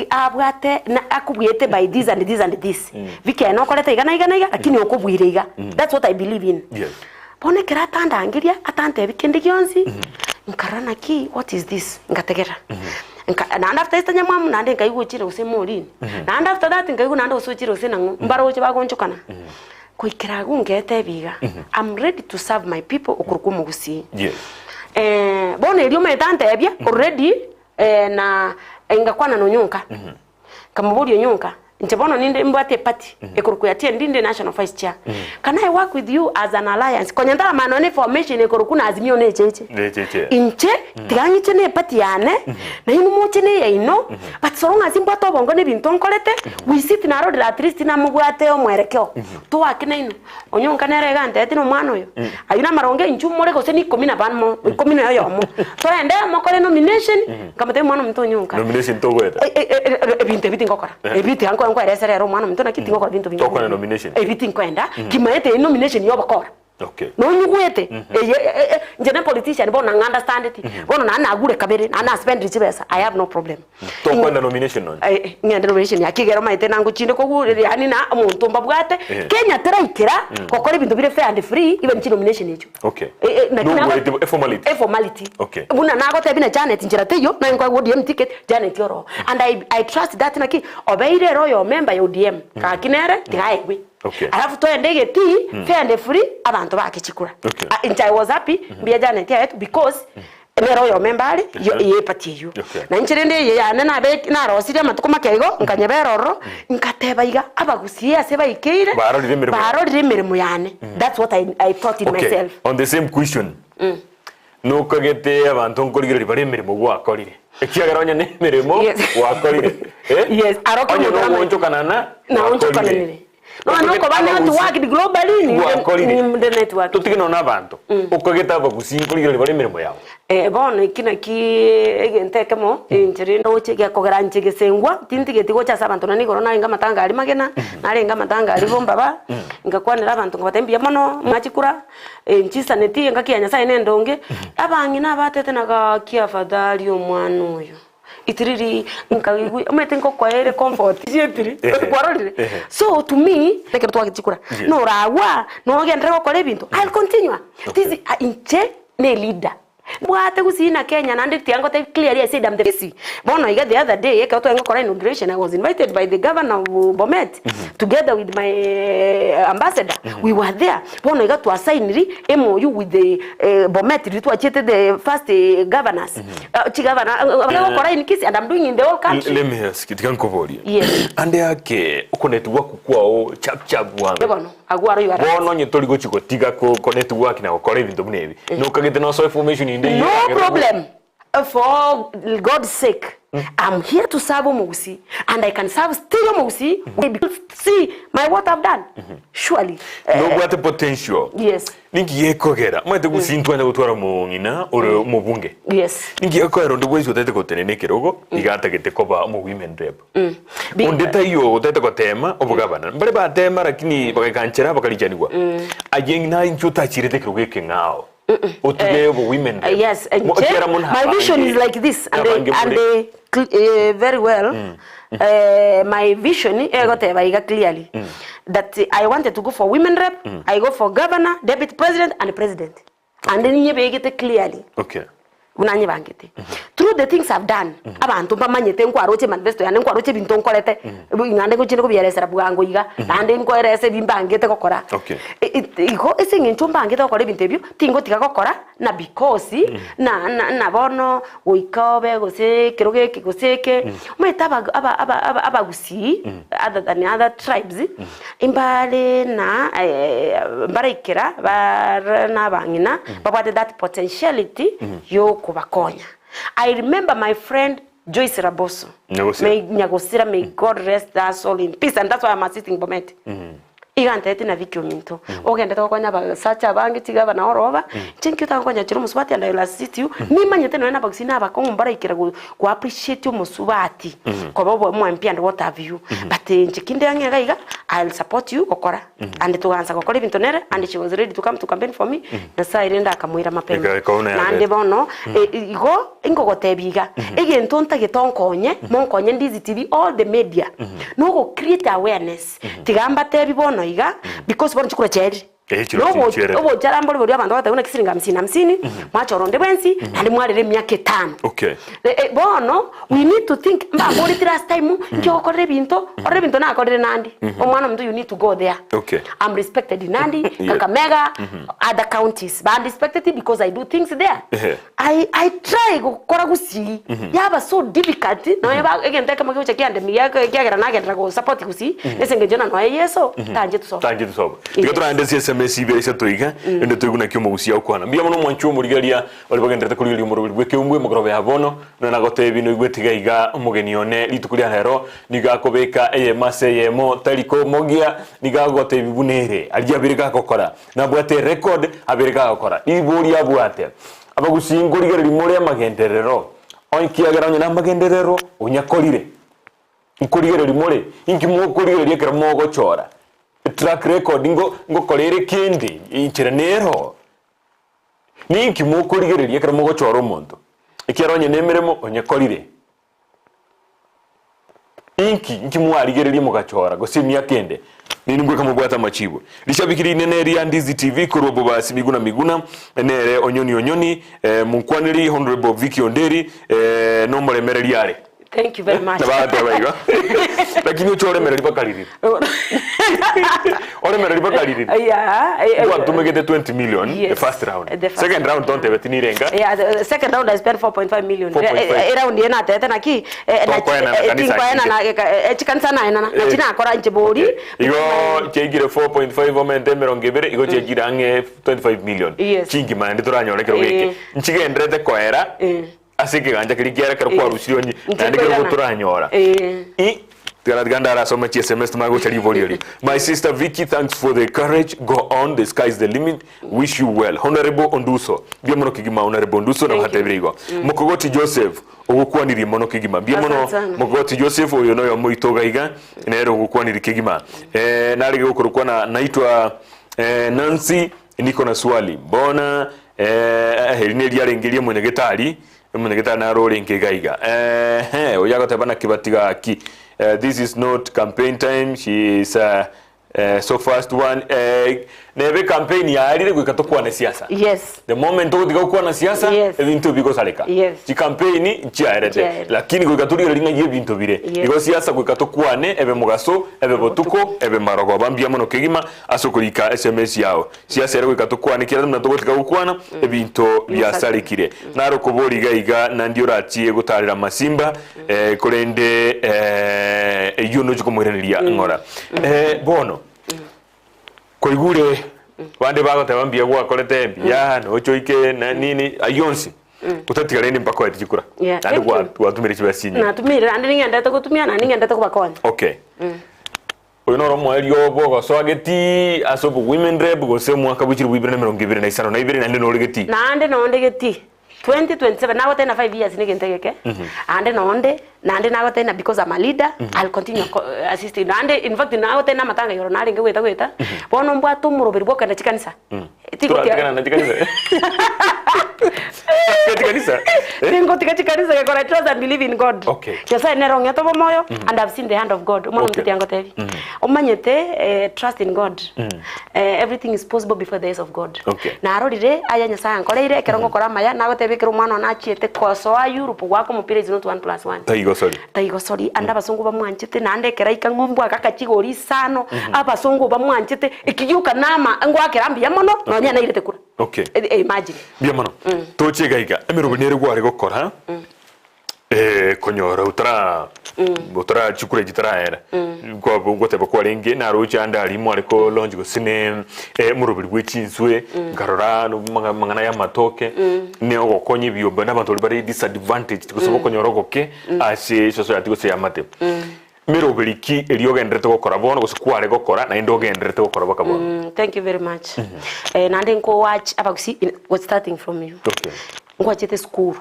abwate na akubwete by this and this and this Vicky no koleta iga lakini okubwire iga that's what I believe in. Pone kera tanda angiria atante bikende gyonzi nkarana ki what is this ngategera nanda after estanyamwamu nande ngaiguchira usemori nanda after that ngaigu nanda usuchira usenangu mbaroche bagonchokana kuikira gungete biga I'm ready to serve my people okurukumu Gusii. Bone elio metante ebya already na ingakwana no nyunka kama bodi nyunka nchebono ninde mbate party ekuruku yatie ndinde national vice chair can I work with you as an alliance konyanda mano ne formation ekuruku na azimio ne cheche inche tiganyi chene party yane na inu moche ne yaino but so long as imbato bongo ne bintu nkolete we sit na road at least na mugwate omwerekeo to akina inu onyonka nere gante tino mwana oyo ayuna maronge inchu more ko seni 10 banmo 10 yo mo so ende mokole nomination kama te mwana mtu onyonka nomination to gweta ebintu ngokora ebintu yanko kwa resere ro mwana mtu nakitingo kwa bintu bingi tokona nomination everything kwenda kimaete nomination yo bakora no nyugwete njene politician bona understand it bona na agure kabere na spend richibesa I have no problem tokona nomination no ngende nomination yakigero maite nangu chinde ko gure yani na muntu mbabwate Kenya teraikira kokora bintu bire fair and free even chi nomination echo no formality buna nago tebina Janet njirateyo na ngwa ODM ticket Janet yoro and I trust that naki obeire royo member ya ODM ka kinere tigaigwe alafu to endege ti fair and free abantu bakechikura I was happy bia Janet yetu because nero yo membali yo yepatiyo na nchirende yana na be na rosire matuko makego nkanyeberoro nkateba iga Abagusii ase baikeire barorire mirimo yane. That's what I thought in myself. On the same question, no kagete abantu nkorigere bari mirimo gwakorire ekiagaranya ne mirimo gwakorire yes aroko no nchokanana na nchokananire no ko bana network globally ni the network tutigino na abantu ukageta Abagusii nkorigere bari mirimo yao bono ikina ki egenteke mo injiri ndo chege kogera nchege sengwa tintigeti gocha sabantu nani corona inga matanga ali magena nari inga matanga ali bomba ba ingakwanira abantu ngobatembia mono mwachikura nchisa neti inga kianya sai nendonge abangi na batete naga kiafadhali omwana uyo itiriri nkagigwi umete nkokoere comfort yetiri kwarorire so to me like twagikura no rawa no gendera gukora ibintu I'll continue this inche ne leader Mwate Gusii na Kenya na nditi yango te clearly I said I'm the Kisii. Bono I got the other day yeka watu kora inauguration. I was invited by the governor of Bomet together with my ambassador. We were there. Bono I got to assign MOU with the Bomet to achete the first governors. Governor kora in Kisii and I'm doing in the whole country. Let me ask you tikankovori. Yes. Ande yake ukonetuwa kukwao chap wange. Bono agwaro you are. Bono nyetori go chiko tiga ko konetuwa kina kora ibintu bunebi. No kagete no so information no problem. For God's sake, I'm here to serve Gusii, and I can serve still Gusii. See my what I've done. Surely. No what potential. Yes. Ningi yekogera. Mwete Gusii ntwanya gutwara mu ngina ore mu bunge. Yes. Ningi yekogera ndo bwezi utete kotenene kirogo igata gete koba mu women rep. Ondeta yo utete kotema obugabana. Mbale batema lakini bakakanchera bakalijaniwa. Ajenga inchuta chirete kirogo kengao. Women. Yes, and my vision is like this, and they very well. My vision clearly that I wanted to go for women rep. I go for governor, deputy president, and president, and then you get clearly. Okay. Unanye bangete through the things I've done abantu bamanyete nkwaroche manifesto yane nkwaroche bintu nkorete ngande ko chine ko byeresera bwango yiga nande nkorese bimbangete kokora iko esinge ntumbangete kokora bintu ebyo tingo tika kokora na because na bono oikabe gose kiroge kigoseke mwetaba Abagusii other than other tribes imbale na mbarekera barana bangina babate that potentiality yo kubakonya. I remember my friend Joyce Raboso. May God rest that soul in peace, and that's why I'm assisting Bomet. Igantete na Vicky ominto. Ogenda tokonya ba sacha bangi tigaba na oroba. Chenki utakonya chiro musubati and I will assist you. Ni manyete no na Abagusii na bakongo mbara ikira go appreciate you musubati. Ko bobo mo MP and what have you. But nchikinde yange gaiga I'll support you kokora. And to answer kokora bintu nere and she was ready to come to campaign for me. Na sa irenda akamwira mapema. Na ande bono igo ingo gotebiga. Ege ntonta getonkonye monkonye Ndizi TV all the media. No go create awareness. Tigamba tebi bono iga because bono chukura cheri obo jarambole bori abantu bataguna kisiringa 50 mwachoronde bwensi ndi mwarire myaka 5. Okay. Bono we need to think mbagori last time njokorere binto na akorere Nandi omwana mtu you need to go there. Okay. I'm respected in Nandi Kakamega other counties but I'm respected because I do things there. I try gukora Gusii yaba so difficult no yaba again take makiucha kiande miyaka kiagera nagendra go support Gusii esenge jona no yeso tanje tusoba igatora ndesi SMS ibese toiga ende toiguna kyo Gusii akwana mbia muno mwanchu murigaria oli bagendete kurigaria umuro bweke umwe mugorobe yabono na nagote bino igwetiga iga umugenione litukuria hero nigakobeka mase yemo taliko mogia nigagote bibunere alia birika kokora na bwate record abirika kokora iburi abwate Abagusii ngorigere rimore magenderero onkiageranye na magenderero onyakorire nkorigere rimore inki mukorigere riekera mogo chora track record ngo kolere kindi inchiranero ninki mukorigere riekera mogo chora omonto ikiaronye nemeremo onyakorire inki muarigererie mugachora gosimia kende niningwe kamubwata machibo lishabikiri nene ria Ndizi TV kurobo basi miguna nere onyoni munkwaniri honorable Vicky Onderi no muremere liare Thank you very much. Nabateba lakini uchore meralipa kaliri ore meralipa kaliri what to make it 20 million the first round. Second round don't have any renga. The second round I spent 4.5 million. Round yena tete na ki na chikanisa na ina na china akora nchibori igo chegire 4.5 omente merongibere igo chegire ange 25 million chingi mandi turanyore kero geke nchigendrete koera asike ganja kirigiera kero kwa rusiro nyi nandi kero turanyora My sister Vicky, thanks for the courage. Go on, the sky is the limit. Wish you well. Honorable Onduso. Biamono kigima Honorable Onduso na hatebrigo. Mokogoti Joseph. Ogukwaniri mono kigima. Biamono Mokogoti Joseph oyo no yomoitoga iga. Nero ogukwaniri kigima. Nari okurukwa na naitwa Nancy niko na swali. Bona herine ryarengerie munyegetari. Munyegetari na role nkegaiga. Oyago tabana kibatiga ki. This is not campaign time. She is so first one. Nebe campaign ya alire kwikatokwa na siasa. Yes. The moment odiga kwa na siasa, ebintu biko saleka. Ci campaign nchi arete. Lakini kwikaturira ringa ye bintu bire. Iko siasa kwikatokwa ne ebe mugaso, ebe botuko, ebe marogo bambia mono kigima asokulika SMS yao. Siasa ere kwikatokwa ne kira mnatogotika gukwana ebintu bya salikire. Naro kubori gaiga nandiora atie gutarira masimba kurende yuno chukumwiranira ngora. Bono koigure wande bago tabambia gwa kolete mbia no choike na nini ayonsi utatigareni mpaka watikura andi kwa watumire chibasinyi na tumire andi ningenda kutumia na ningenda kubakona. Okay. Uno romo elio bogo so ageti asobu women rep go se mwaka buchiri bwibire na 2025 na ibire na ndi no legeti na andi no ndegeti 2027 now tena 5 years nigentegeke ande naonde na ande nago tena because I'm a leader I'll continue assisting ande in fact nago tena matanga yoro nari ngweta bono mbwa tumuroberi boka na chikanisa tikana na chikanisa chikanisa ningo chikanisa ko I trust and believe in God. Okay. Kesa ne ronga to moyo and I've seen the hand of God umuntu mutiango tevi omanyete trust in God. Everything is possible before the eyes of God. Na arorire aya nyasa nkoreire kerongo kora maya nago tebikira mwana na chiete koso a Europe gwako mupira is not 1+1. Taigo sorry anda basungu bamwanchite nande keraika ngombo akakachigori sano abasungu bamwanchite ikiyuka nama ngwake rambi yamono nonya na irete kura. Okay. Imagine. Biamono. Toche gaiga emirubinere gware gukora konyora utara chukure gitara era kwa gote bakwa renge na rocha ndari mu ariko longe go sine murubiri gwechinswe garora no mangana ya matoke ne ogokonye bioba n'abantu bari disadvantage tikusobo konyora goke ase soso yatiko se yamate mirubiri ki eriogendrete gukora bono gusikware gukora na indogendrete gukora bakabona. Thank you very much. Nande nko watch abagusi was starting from you. Okay. Ngwachete school.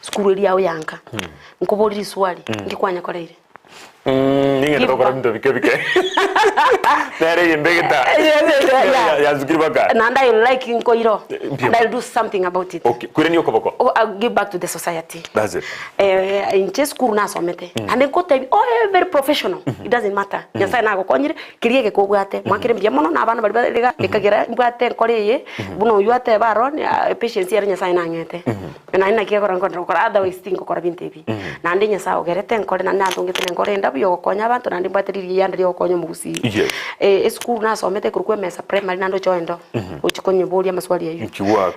School eri yawe yanka. Nkobori swali ngikwanya koreire. Ninge tokora bintu bike. Nare imbegeta. Ya zukiribaka. Nanda you like inkoiro. And I'll do something about it. Okay. Kureni okoboko. I'll give back to the society. That's it. In school na somete. And then kote very professional. It doesn't matter. Nyasa na gokonyire kiriye kogwate. Mwakire mbya mono na abana bali bega bikagira mbwate koreye. Buno yuate baron patience yari nyasa na nyete. Na ina kiyakora nkontra kora otherwise tingo kora bintebi. Na ndi nyasa ogerete nkore na natungite nkore nda byo gokonya abantu na ndi mbatiriri yandiri gokonya mu Gusii. School na somete kurukwe mesa primary nando choendo. Uchikonye bori ya maswali ya yu.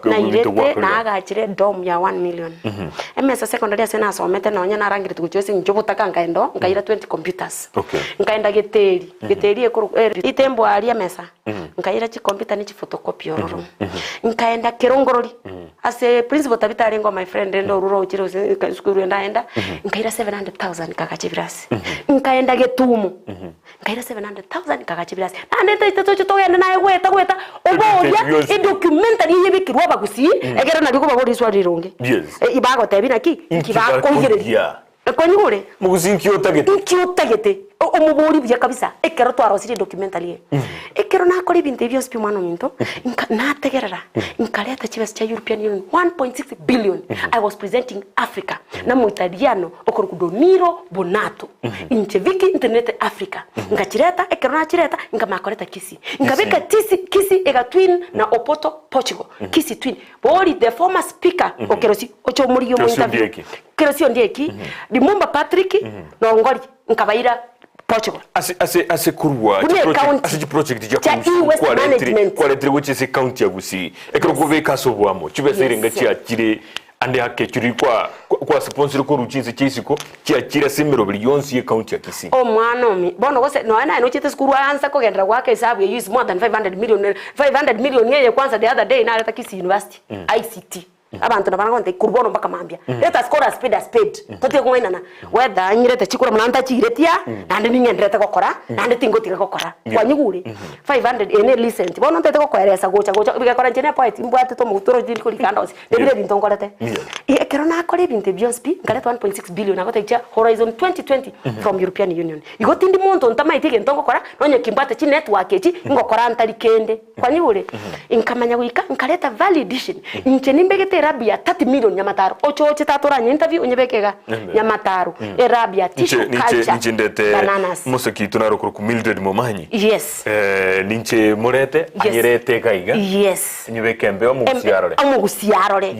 Na irete na agachire dom ya 1 million. Mesa secondary sena somete na onya narangire tukuchwese njobotaka ngaendo ngaira 20 computers. Ngaenda geteri ekuru itembo alia mesa. Ngaira chi computer ni chi photocopy ororo. Ngaenda kerongorori. Ase principal tabitari ngo my friend endo ruro uchiro skuru enda ngaira 700,000 kakachibirasi. Ngaenda getumu. Ngaira 700,000 kakachibirasi. Ande tatocho togenda naye gweta oboria documentary yebikirwa bagusi egera na biko bagori swali ronge. Ibago tebina ki kibakoigire. Konyure Mugusi nkiyotagete omuburi bya kabisa ekero twarosire documentary ekero nakora ibintu byose pimano minto nategerera nkaleta chibes cha European Union 1.6 billion. I was presenting Africa na mu Italiano okorukudoniro bonato inche Vicky internet Africa ngachireta ekero nachireta ngamakoreta Kisii ngabeka Kisii ega twin na Opoto Portugal Kisii twin bori the former speaker okerosi ocho muri yo mu interview kero sio ndieki Dimumba Patrick na Ongori nkabaira Portugal ase kurwa ase project ya kwa letri which is county ya Gusii ekero kuveka sobwamo chibesere ngachi kire ande hake chiri kwa sponsor ko ruchinze chisiko cyakira simero billions ye county ya Kisii mwana omi bono gose no ana no chite skuru ansa ko gendra gwake hesabu ya use more than 500 million ye kwanza the other day na aleta Kisii University ICT abantu nabangonte kurbono mpaka mambia let us call a spade tote kuina na whether nyirete chikura mnanta chiretia nande ningendrete gukora nande tingotiga gukora kwa nyugure 500 ene listen bono ntete gukweresa gocha bigakora njene point imbwate to mutoro jiri kuri kandosi debire bintongorete ekero na akore binte biosp ngale 1.6 billion agoteja horizon 2020 from European Union igotindi muntu ntamaitike ntongokora nonye kimbate chi network echi ngokora ntari kende kwa nyugure inkamanya wika nkaleta validation incheni mbegete rabia 30 million nyamataro ochoche tatoranye interview unyebekega nyamataro rabia tissue culture bananas musaki tunarokuru ku Mildred Momanyi yes ninche murete anyerete kaiga yes nyebekembe omugusiarore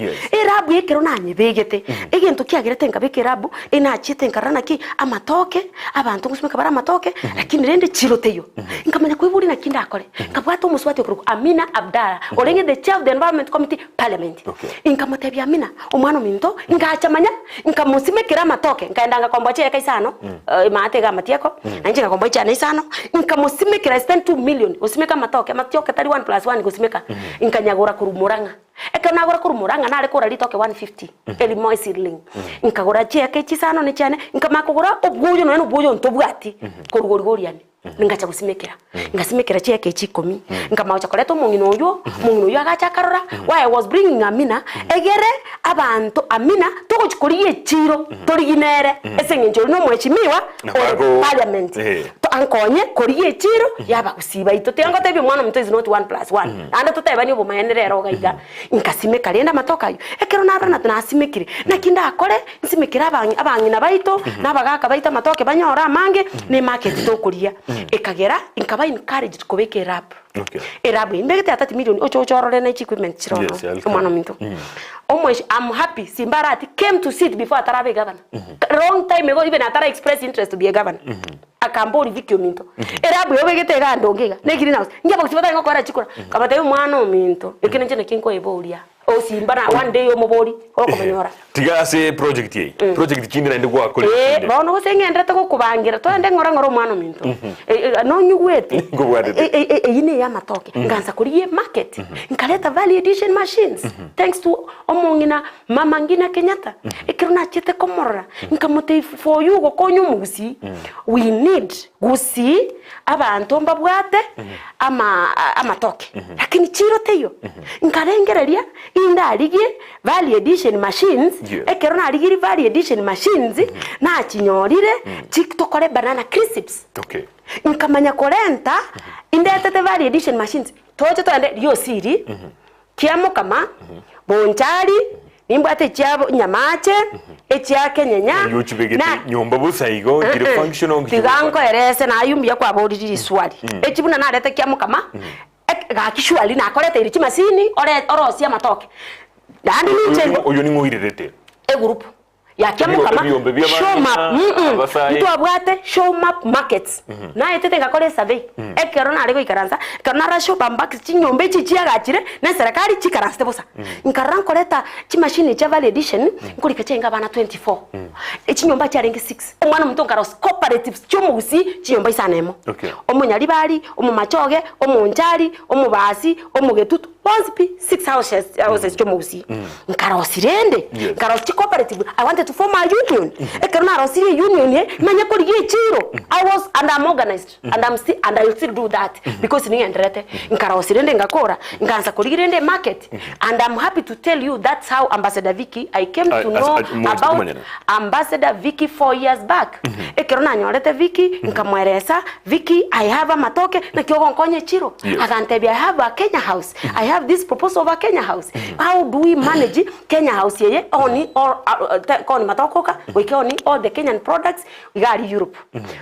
rabu yekero nanyebegete egento kiagerete ngabeke rabu enachite nkarana ki amatoke abantu gusumeka bara amatoke lakini rende chiroteyo nkamanya kwiburi na kinda akore ngabwato muswati okuru Amina Abdalla orenge the chair of the environment committee parliament inkamotebya Amina omwana minto ngachamanya nkamusimekera matoke ngaendanga komboche kaisano maatega matieko nanjinga komboche na isano nkamusimekera spend 2 million usimeka matoke matioke tari 1+1 gusimeka nkanyagora kurumuranga ekanagora kurumuranga nale kora litoke 150 eli moi seedling nkagora cheke chisano ne chane nkamakogora obuyo no buyo ntobwati kurugorigoriane ngacha gusimekera ngasimekera cheke chikomi nkamaucha koleto mungino uyo agacha karora why I was bringing Amina egere abantu Amina tokuchikoriye chiro toriginere esengenjo no mwechimiwa parliament to ankonye koriye chiro yaba kusiba itote angote bi mwana mtu is not 1+1 anda tuteba ni bumaendelero gaiga nkasimeka lenda matoka yo ekero narana tunasimekire nakinda akore nsimekira abangina baito nabagaka baita matoke banyora mange ni market tokuria ekagera inkaba encouraged kubeke rap erabu imbegete 30 million ochochorore na equipment chirono omwana minto almost I'm happy Simbarati came to sit before Atarabe governor long time ago even Atara expressed interest to be a governor akambori Vicky minto erabu yobegete gando ngiga ne greenhouse ngiye bakubata ngokora chikura kabate umwana minto ekene chene kinko ebolia o Simbara one day omobori orokomanyora tiga ase project ye project kindira ndi kwa kole bono gosengendete kukubangira to ende ngora umwana minto no nyugwete yine ya matoke nganza kuriye market nkaleta validation machines thanks to omongina mama ngina Kenyatta ikiruna chete komorra nkamote for you gokonyo mugusi we need Gusii abantu mbabwate amatoke lakini chiro teyo nkarengereria indarigie validation machines ekiruna arigiri validation machines na chinyorire chiktokore banana crisps nkamanya korenta indetete validation machines toje toende yo siri kiamo kama bonchari nimbate chabo nyamache echiake nyenya na nyomba busaigo gire functional tigango erese na ayumbia kwa bodi swali echibuna na lete kiamo kama ga kishwali na korete iri chimasini orosia matoke dandi niche oyo ni ngoirete group ya kiamo kama show map mtu abwate show map markets na etete ngakore survey ekero na ariko ikaranza kana ra show map chinyombe chiagachire na serikali chikaraste bosa nkaran koleta chi machine cha validation nkulika chenga bana 24 echinyomba cha rengi 6 omwana mtu ngaros cooperatives chomugusi chinyomba isanemo omunyali bali omumachoge omunjali omubasi omugetutu once 6 houses chomugusi nkarosirende nkaros chi cooperative I wanted to form a union ekana rosiri union ye manya ko liye chiro I was and I'm organized and I will still do that because ni endrete nkarosirende ngakora nganza ko ligirende market and I'm happy to tell you that's how Ambassador Vicky I came to know about Ambassador Vicky 4 years back ekana nyorete Vicky nkamweresa Vicky I have a matoke na kiogo nkonye chiro agantebia I have a Kenya house I have this proposal of a Kenya house how do we manage Kenya house ye only or koni matokoka wekoni all the Kenyan products igari Europe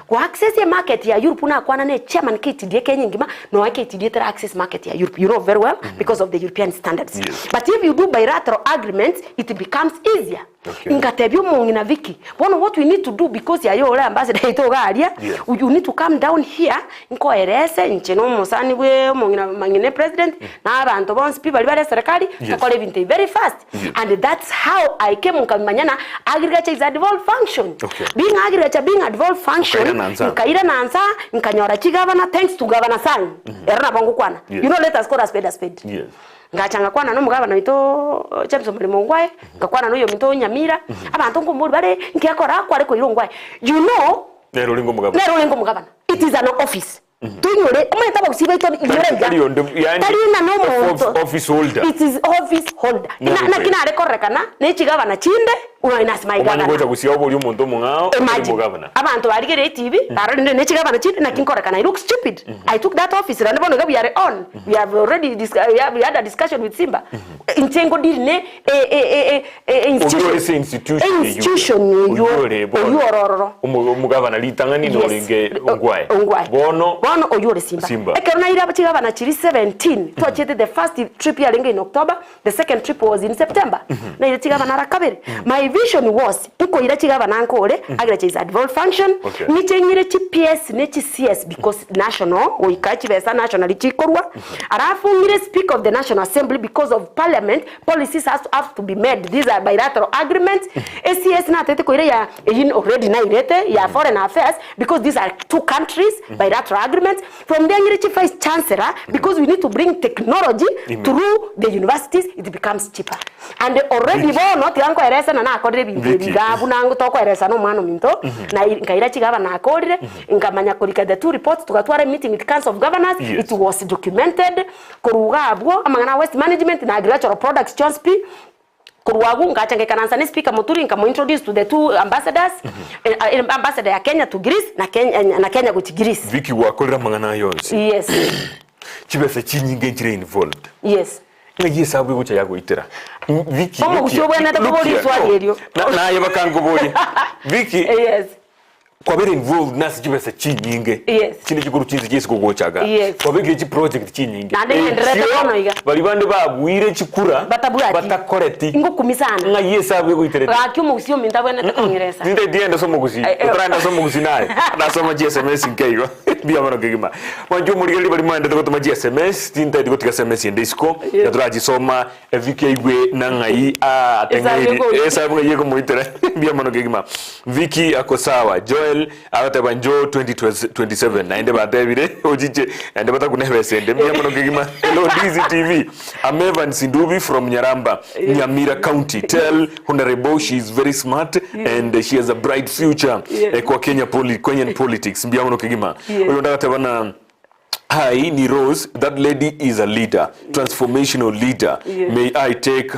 ku access ya market ya Europe na kwana ne chairman KTD Kenya ngima no KTD tra access market ya Europe you know very well because of the European standards but if you do bilateral agreements it becomes easier Ngatebyo mungi na Vicky. What we need to do because ya yo ambassador itogaria, you need to come down here nko erese ncheno musani we mungi na mangine president na abantu bonse people bari serikali takole binte very fast. And that's how I came nkamanyana agriculture is a devolved function. Being agriculture being a devolved function, nkaira nansa nkanyora chigavana thanks to governor Sang. Erna bangu kwana. You know, let us call a spade a spade. Yes. Ngachanga kwana no mugabana ito James Mongwae, ngakwana no yo mito Nyamira, abantu ngomuri bare nkiyakora kware ko irongwae. You know, Nero lingo mugabana. It is an office. Tunyore umwe taba kusiba ito office holder. It is office holder. Na kina rekorekana ne chigabana chinde una inasimaigana. Umwe ngoja kusiba boli umuntu mungao mugabana. Abantu barigere TV barinde ne chigabana chinde na kinkorekana. I look stupid. I took that office and we are on. We have already we had a discussion with Simba. Intengo dirne institution yororo. Umugabana litangani no linge ongwae. Bono oyore Simba. Ekerona ira chigabana chiri 17. Tuachete the first trip ya linge in October, the second trip was in September. Na ira chigabana rakabere. My vision was uko ira chigabana nkole agriculture is a devolved function. Nichenyire PS ne CS because national oikachi besa national chikorwa. Arafu ngire speak of the National Assembly because of parliament policies have to be made. These are bilateral agreements. SCS na tete ko ira ya already na irete ya foreign affairs because these are two countries bilateral agreements. From there ngire chief vice chancellor because we need to bring technology through the universities, it becomes cheaper. And already not yanko eresa na akodire bigabu nango toko eresa no mwana minto na nkaira chigaba na akodire nkamanya kolika the two reports tukatwara meeting with council of governors. It was documented korugabwo amangana waste management na agricultural products chonspi kuruwagu ngachange kanansa ni speaker muturi nkamo introduce to the two ambassadors ambassador ya Kenya to Greece na Kenya go to Greece. Vicky wakolera mangana yonse. Yes. Chibese chinyinge njire involved. Yes. Ngiye sabwe gucha yagoitera. Vicky. Omo kushobona tabori swagiryo. Na yabakangobori. Vicky. Yes. Kwa bere involved nasi chibese chinyinge. Yes. Chine chikuru chinzi chesi kugochaga. Yes. Kwa bege chi project chinyinge. Na ndenderete kono iga. Bali bande bagwire chikura. Batakoreti. Ngo kumisana. Ngiye sabwe goiterete. Rakyumo kusio mintabwene takongeresa. Ndinde dienda somo gusi. Utranda somo gusi naye. Na somo GSMS nkeigo. Bia mano kigima. Wanju muri gali bali mande to GSMS, tinta diko tika SMS ndisiko. Yaturaji soma Vicky igwe nangai atengeri. Sabwe yego muitera. Bia mano kigima. Vicky akosawa. Joel abata Njo 2027 naende batebire ojije ande batakunebe sende bia mano kigima. Hello Ndizi TV. I'm Evan Sindubi from Nyamira County. Tell Honorable she is very smart and she has a bright future kwa Kenyan politics. Bia mano kigima. Oyo ndagatebana hi, ni Rose. That lady is a leader, transformational leader. May I take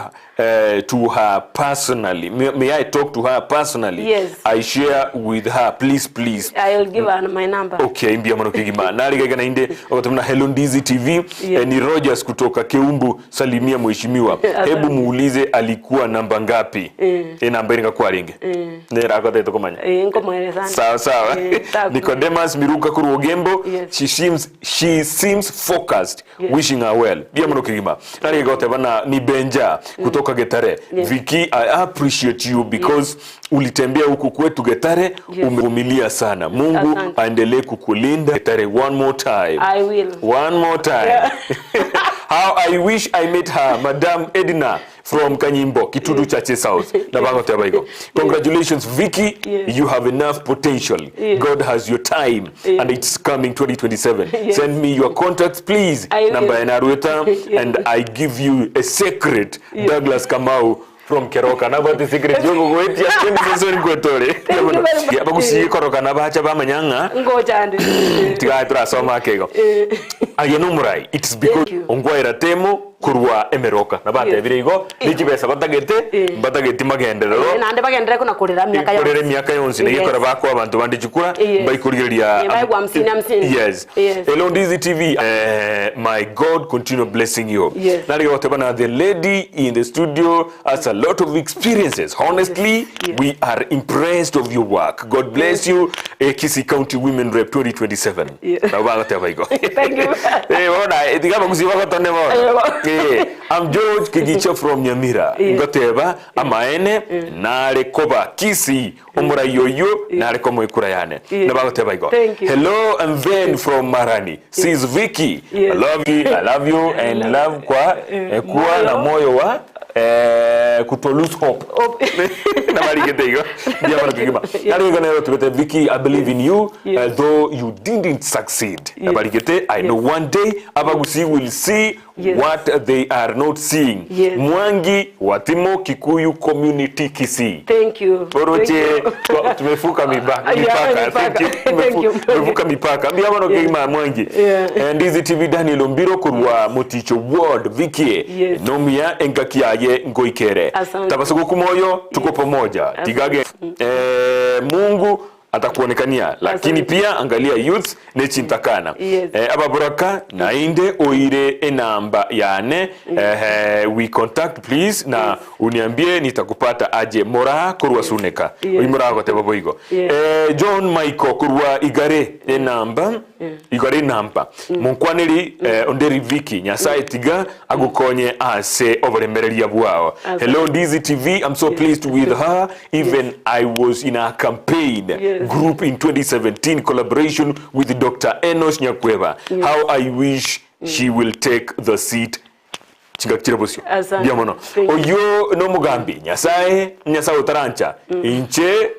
to her personally? May I talk to her personally? Yes. I share with her, please. I'll give her my number. Okay, mbia mano kigima. Naliga na inde okatumna Hello Ndizi TV. Ni Rogers kutoka Keumbu, salimia mheshimiwa. Hebu muulize alikuwa namba ngapi? Namba inga kwa ringe. Nera akote tokomanya. Nkomwele sana. Sawa. Nicodemus Miruka Kuruogembo. She seems focused, wishing her well. Bia mano kigima. Naliga otebana ni Benja kutoka Getare. Vicky, I appreciate you because ulitembea huku kwetu Getare, umevumilia sana. Mungu aendelee kukulinda Getare. One more time. I will. One more time. How I wish I met her, Madam Edna from Kanyimbo, Kitudu Church South. Congratulations, Vicky. You have enough potential. God has your time, and it's coming 2027. Send me your contacts, please. Number and I give you a secret. Douglas Kamau from Keroka. Naba the secret jogo goetia kendi sesoni kwetore. Abagusi koroka naba hacha ba manyanga. Ngojande. Tiga tra soma kego. Ayenumurai. It's because ongwaira temo kurwa emeroka nabate birigo nikibesa batagete magenderero nande bagendere kuna kurira myaka yonse nigikora bako abantu bandi chukura bayikuriria bayigwa 50. Yes. Hello Ndizi TV. My God continue blessing you. Nali otebana the lady in the studio has a lot of experiences. Honestly, we are impressed of your work. God bless you. Kisii County Women Rep 2027. Nabaga tebaigo. Thank you. Ona edigaba kusiba ko tonne mo. I'm George Kigicho from Nyamira. Ngoteba amaene nare koba Kisii omura yoyo nare komo ikurayane. Nabagoteba igo. Hello, I'm Ben from Marani. Sis Vicky. I love you and love kwa na moyo wa to lose hope. Vicky, I believe in you, though you didn't succeed. I know one day Gusii will see what they are not seeing. Mwangi Watimo Kikuyu Community Kisii. Thank you. Tumefuka mipaka. Tumefuka mipaka. Biamano kima Mwangi. Ndizi TV Daniel Ombiro kurwa Moticho Ward Vicky. Nomia engakiaye ngoikere. Tabasuku kumoyo tuko pamoja. Tigage Mungu atakuonekania, lakini pia angalia youth nechintakana. Ababuraka nainde oire enamba yane we contact please na uniambie nitakupata aje mora kurwa suneka imura gote baboigo. John Michael kurwa igare enamba igare namba munkwaneri Onderi Vicky nyasaye tiga agukonye ase overemereria bwao. Hello Ndizi TV, I'm so pleased with her, even I was in a campaign group in 2017 collaboration with Dr. Enos Nyakweva. How I wish she will take the seat. Biamono. Oyo no mugambi nyasaye utarancha inche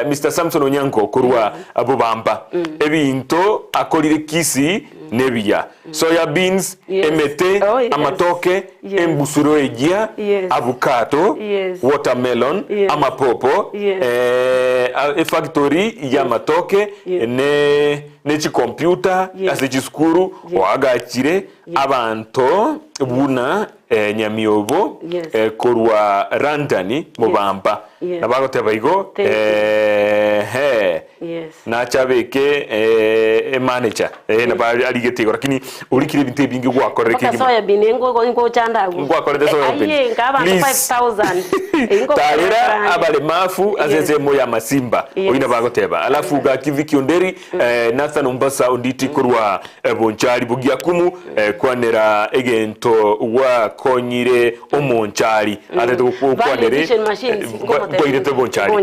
Mr. Samson Onyanko kurwa abubamba ebinto akolire Kisii nebiya soya beans emete amatoke embusuro ejia avocado watermelon amapopo factory ya matoke ne chi computer asichiskuru wagachire abantu buna nyamiobo korwa randani mubamba nabagote baigo na chabeke manager nabali aligetegora lakini urikire binte bingi gwakorere kingi soya binengo ngo chanda gwakorere soya bingi ngaba 5000 taira abale mafu azeze moya masimba oina bagoteba alafu ga Vicky Onderi Nathan Umbasa onditi kurwa bonchari bugia kumu kwanera egento wa konyire omonchari ateto kwanere koirete bonchari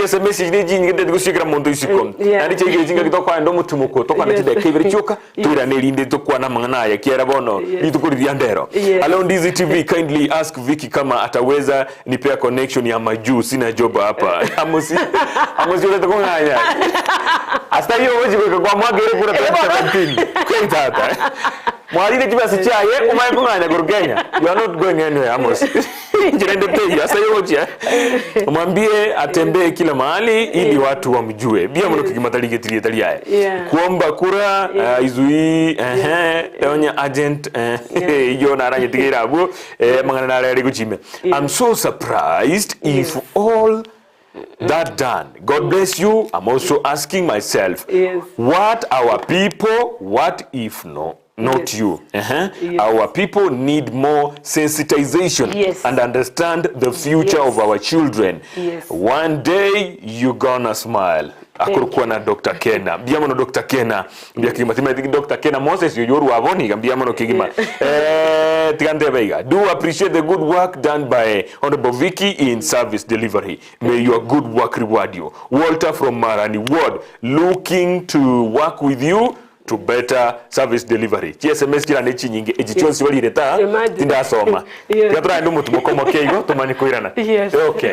ese message ne jingi de gushikira mondo isiko ari chege jinga kitokwa ndo mutumuko tokwa na chide kebere chuka tuira ne linde tokwa na mangana ya kiera bono itukuria ndero. Hello Ndizi TV, kindly ask Vicky kama ataweza nipea connection ya majuu, sina job hapa. Amosi yote konganya hasta hiyo wewe kwa mwagere kura 2017 kwa tata mwalile kibasi chaye umaye kunganya kurugenya, you are not going anywhere Amos. Jirende pei hasta hiyo wewe mwambie atembee kila mahali ili watu wamjue bia mno kikimatalike tilietalia kuomba kura izui onya agent iyo naranye tigira abo mangana nare guchime. I'm so surprised if all that done. God bless you. I'm also asking myself, what our people, what if no? Not you. Our people need more sensitization and understand the future of our children. One day you're gonna smile. Akurukwa na Dr. Kena. Biamono Dr. Kena. Dr. Kena Moses yoyoru waboni. Biamono kigima. Do appreciate the good work done by Honorable Vicky in service delivery. May your good work reward you. Walter from Marani Ward, looking to work with you to better service delivery. SMS kila nechi nyingi ejichonsi wali reta tinda soma. Yatra ndo mutumoko keigo tumani kuirana. Okay.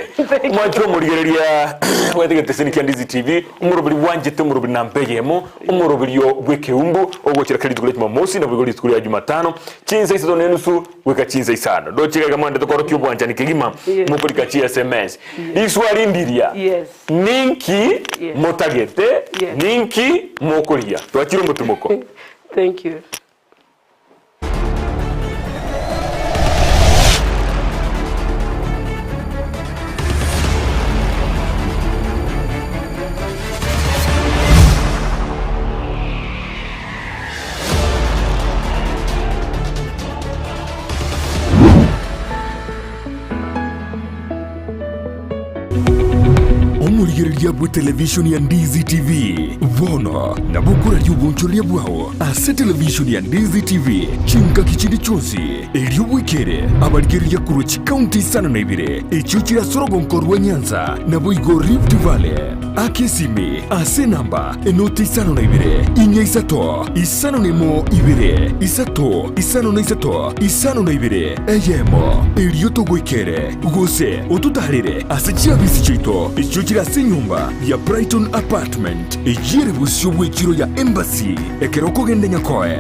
Mwacho murigereria wetege tesini kia Ndizi TV umurubiri wanjete umurubiri nampegemo umurubiri yo bweke umbu ogochira kali tukule Jumamosi na bwegoli tukule ya Jumatano chinza isa nenusu weka chinza isano do chika kama ndetoko roki ubwanja nikigima mukulika chi SMS iswali ndiria ninki motagete ninki mokulia twachiro mutumoko. Thank you. omurigereria bwe television ya Ndizi TV vono na bukura ry'ubunchoria bwao ase television ya Ndizi TV chinka kichindi chonsi eriobwikere abarigereria kurochi county sana na ibire echichira sorogonkorwa Nyanza na boigo Rift Valley akesimi ase namba enoti sana na ibire inya isato isano nemo ibire isato isano na isato isano na ibire eyemo erioto gwikere gose otutarire ase chiabisi chito echichira se nyumba ya Brighton Apartment ejire busyo bwechiro ya Embassy ekeroko gende nyakoe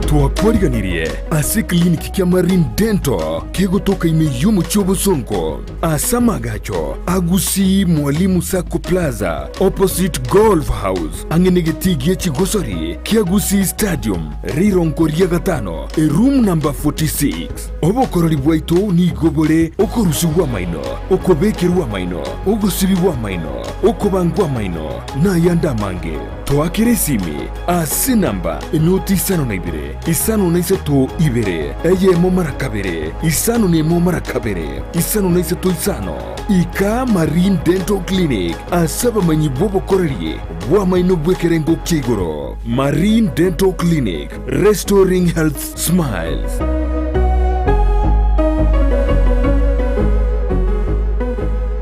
twakoriganirie ase kliniki kia Marine Dental kegotoka imeyumu chobo sonko asa magacho Gusii Mwalimu Sacco Plaza opposite Golf House angenegetige chigosori kia Gusii Stadium rirongoria gatano room number 46 obokorori bwaito ni gobole okorusugwa maino okobekerwa maino ogosibibwa maino okobangwa maino na yanda mange twakiresimi ase namba enoti isano na ibire isano na isato ibere eyemo marakabere isano nemo marakabere isano na isato isano ika Marine Dental Clinic asaba manyi bobo korerie bwa maino bwekerengo kigoro Marine Dental Clinic restoring health smiles.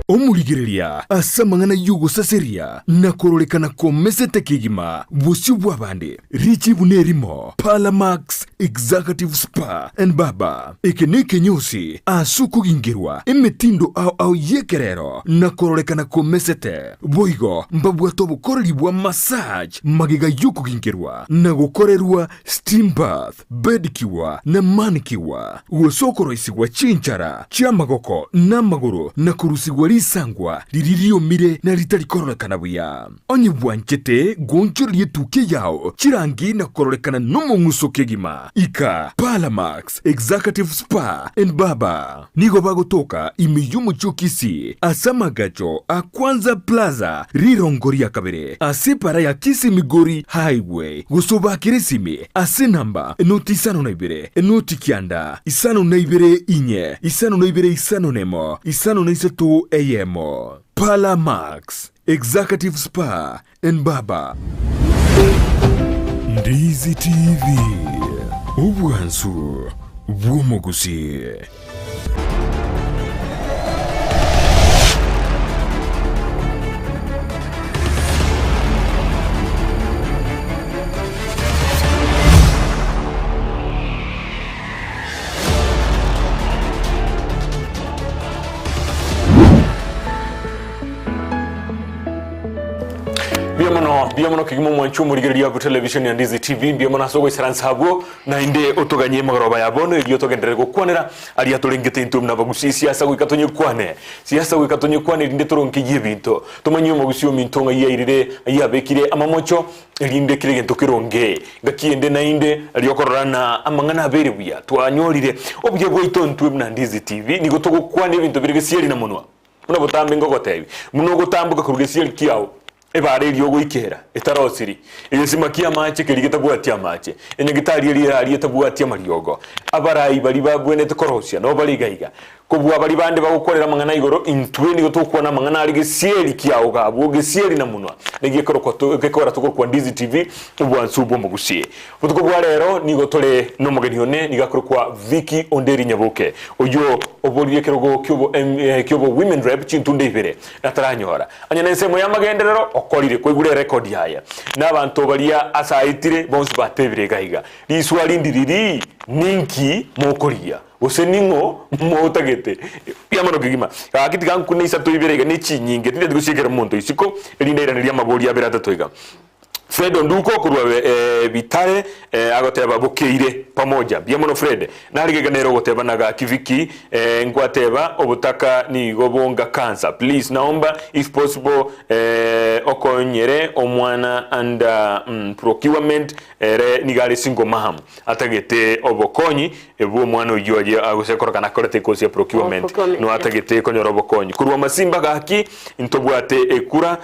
Omurigereria asa mangana yugo saseria na korolekana komesete kigima busyu bwabande richi bunerimo Palamax Executive Spa and Baba ekeneke nyosi asuku gingirwa emetindo au yekerero na korolekana komesete boigo mbabwato bukoreri bwa massage magiga yuko gingirwa na gukorerwa steam bath bedikiwa na manikiwa usokoro isigwa chinchara chiamagoko na maguru na kurusigwa sangwa liririo mire na ritari korolekana buya onye bwanchete gonchorie tuke yao chirangi na korolekana nomo nguso kegima ika Palamax Executive Spa and Baba nigo bagotoka imeyumu chukisi asama gacho Kwanza Plaza rirongoria kabere asepara ya Kisii Migori Highway gusoba kiresimi ase namba enoti isano na ibere enoti kianda isano na ibere inye isano na ibere isano nemo isano na isato eyemo Palamax Executive Spa and Baba. Ndizi TV ubwansu bw'omugusi. Biamono kigimo mwanchu murigereria bu television ya Ndizi TV biamono sogo isaransabu na inde otoganye magoroba ya bono iyo togendere gukwanera ari aturengete intum na bagusi siasa gwikatonye kwane siasa gwikatonye kwane inde turonkiye binto tumanyo magusio mintonga yairire yabekire amamocho rinde kirege tokironge gakiende na inde ari okorana amangana abere buya twanyorire obye bwito ntum na Ndizi TV nigo togukwane binto birege sieri na munwa muno butambe ngogotebi muno gutambuka kuruge sieri kiao ebare ryogo ikera etarosiri eyesimakia mache kerigeta bwatia mache enyagitari eri etabwatia maryogo abarayi bari babwene tekorosia no bari gaiga kubwa bari bande bagukorera mangana igoro intweni gotokwana mangana ari gesieri kiao gabo gesieri na munwa negiye koroko gekora tukorwa Ndizi TV ubwansu bombo gusie butuko bwa rero nigo tole no mugeni one nigakorwa Vicky Onderi Nyabuke oyo oboliye kerogo kyobo women rep chintunde ibere ataranyora anyana nsemo yamagenderero okorire kwigure record yaya n'abantu baria asaitire bonse batebire gaiga liswali ndiriri ninki mokoria useningo motagete yamano kigima akiti kankune isato ibere ni chinyinge tinde gushikera muntu isiko elindera ria magori ya berata toiga Fred Onduko kurwa bitare agoteba bukeire pamoja biamono Fred narigeganero goteba naga kiviki ngwateba obutaka ni gobonga cancer please naomba if possible okonyere omwana and procurement ere nigari singo maham atagete obokonyi ebu mwana uyoje agusekorokana korete kosia procurement no atagete konyoro obokonyi kurwa masimba gaki intobwate ekura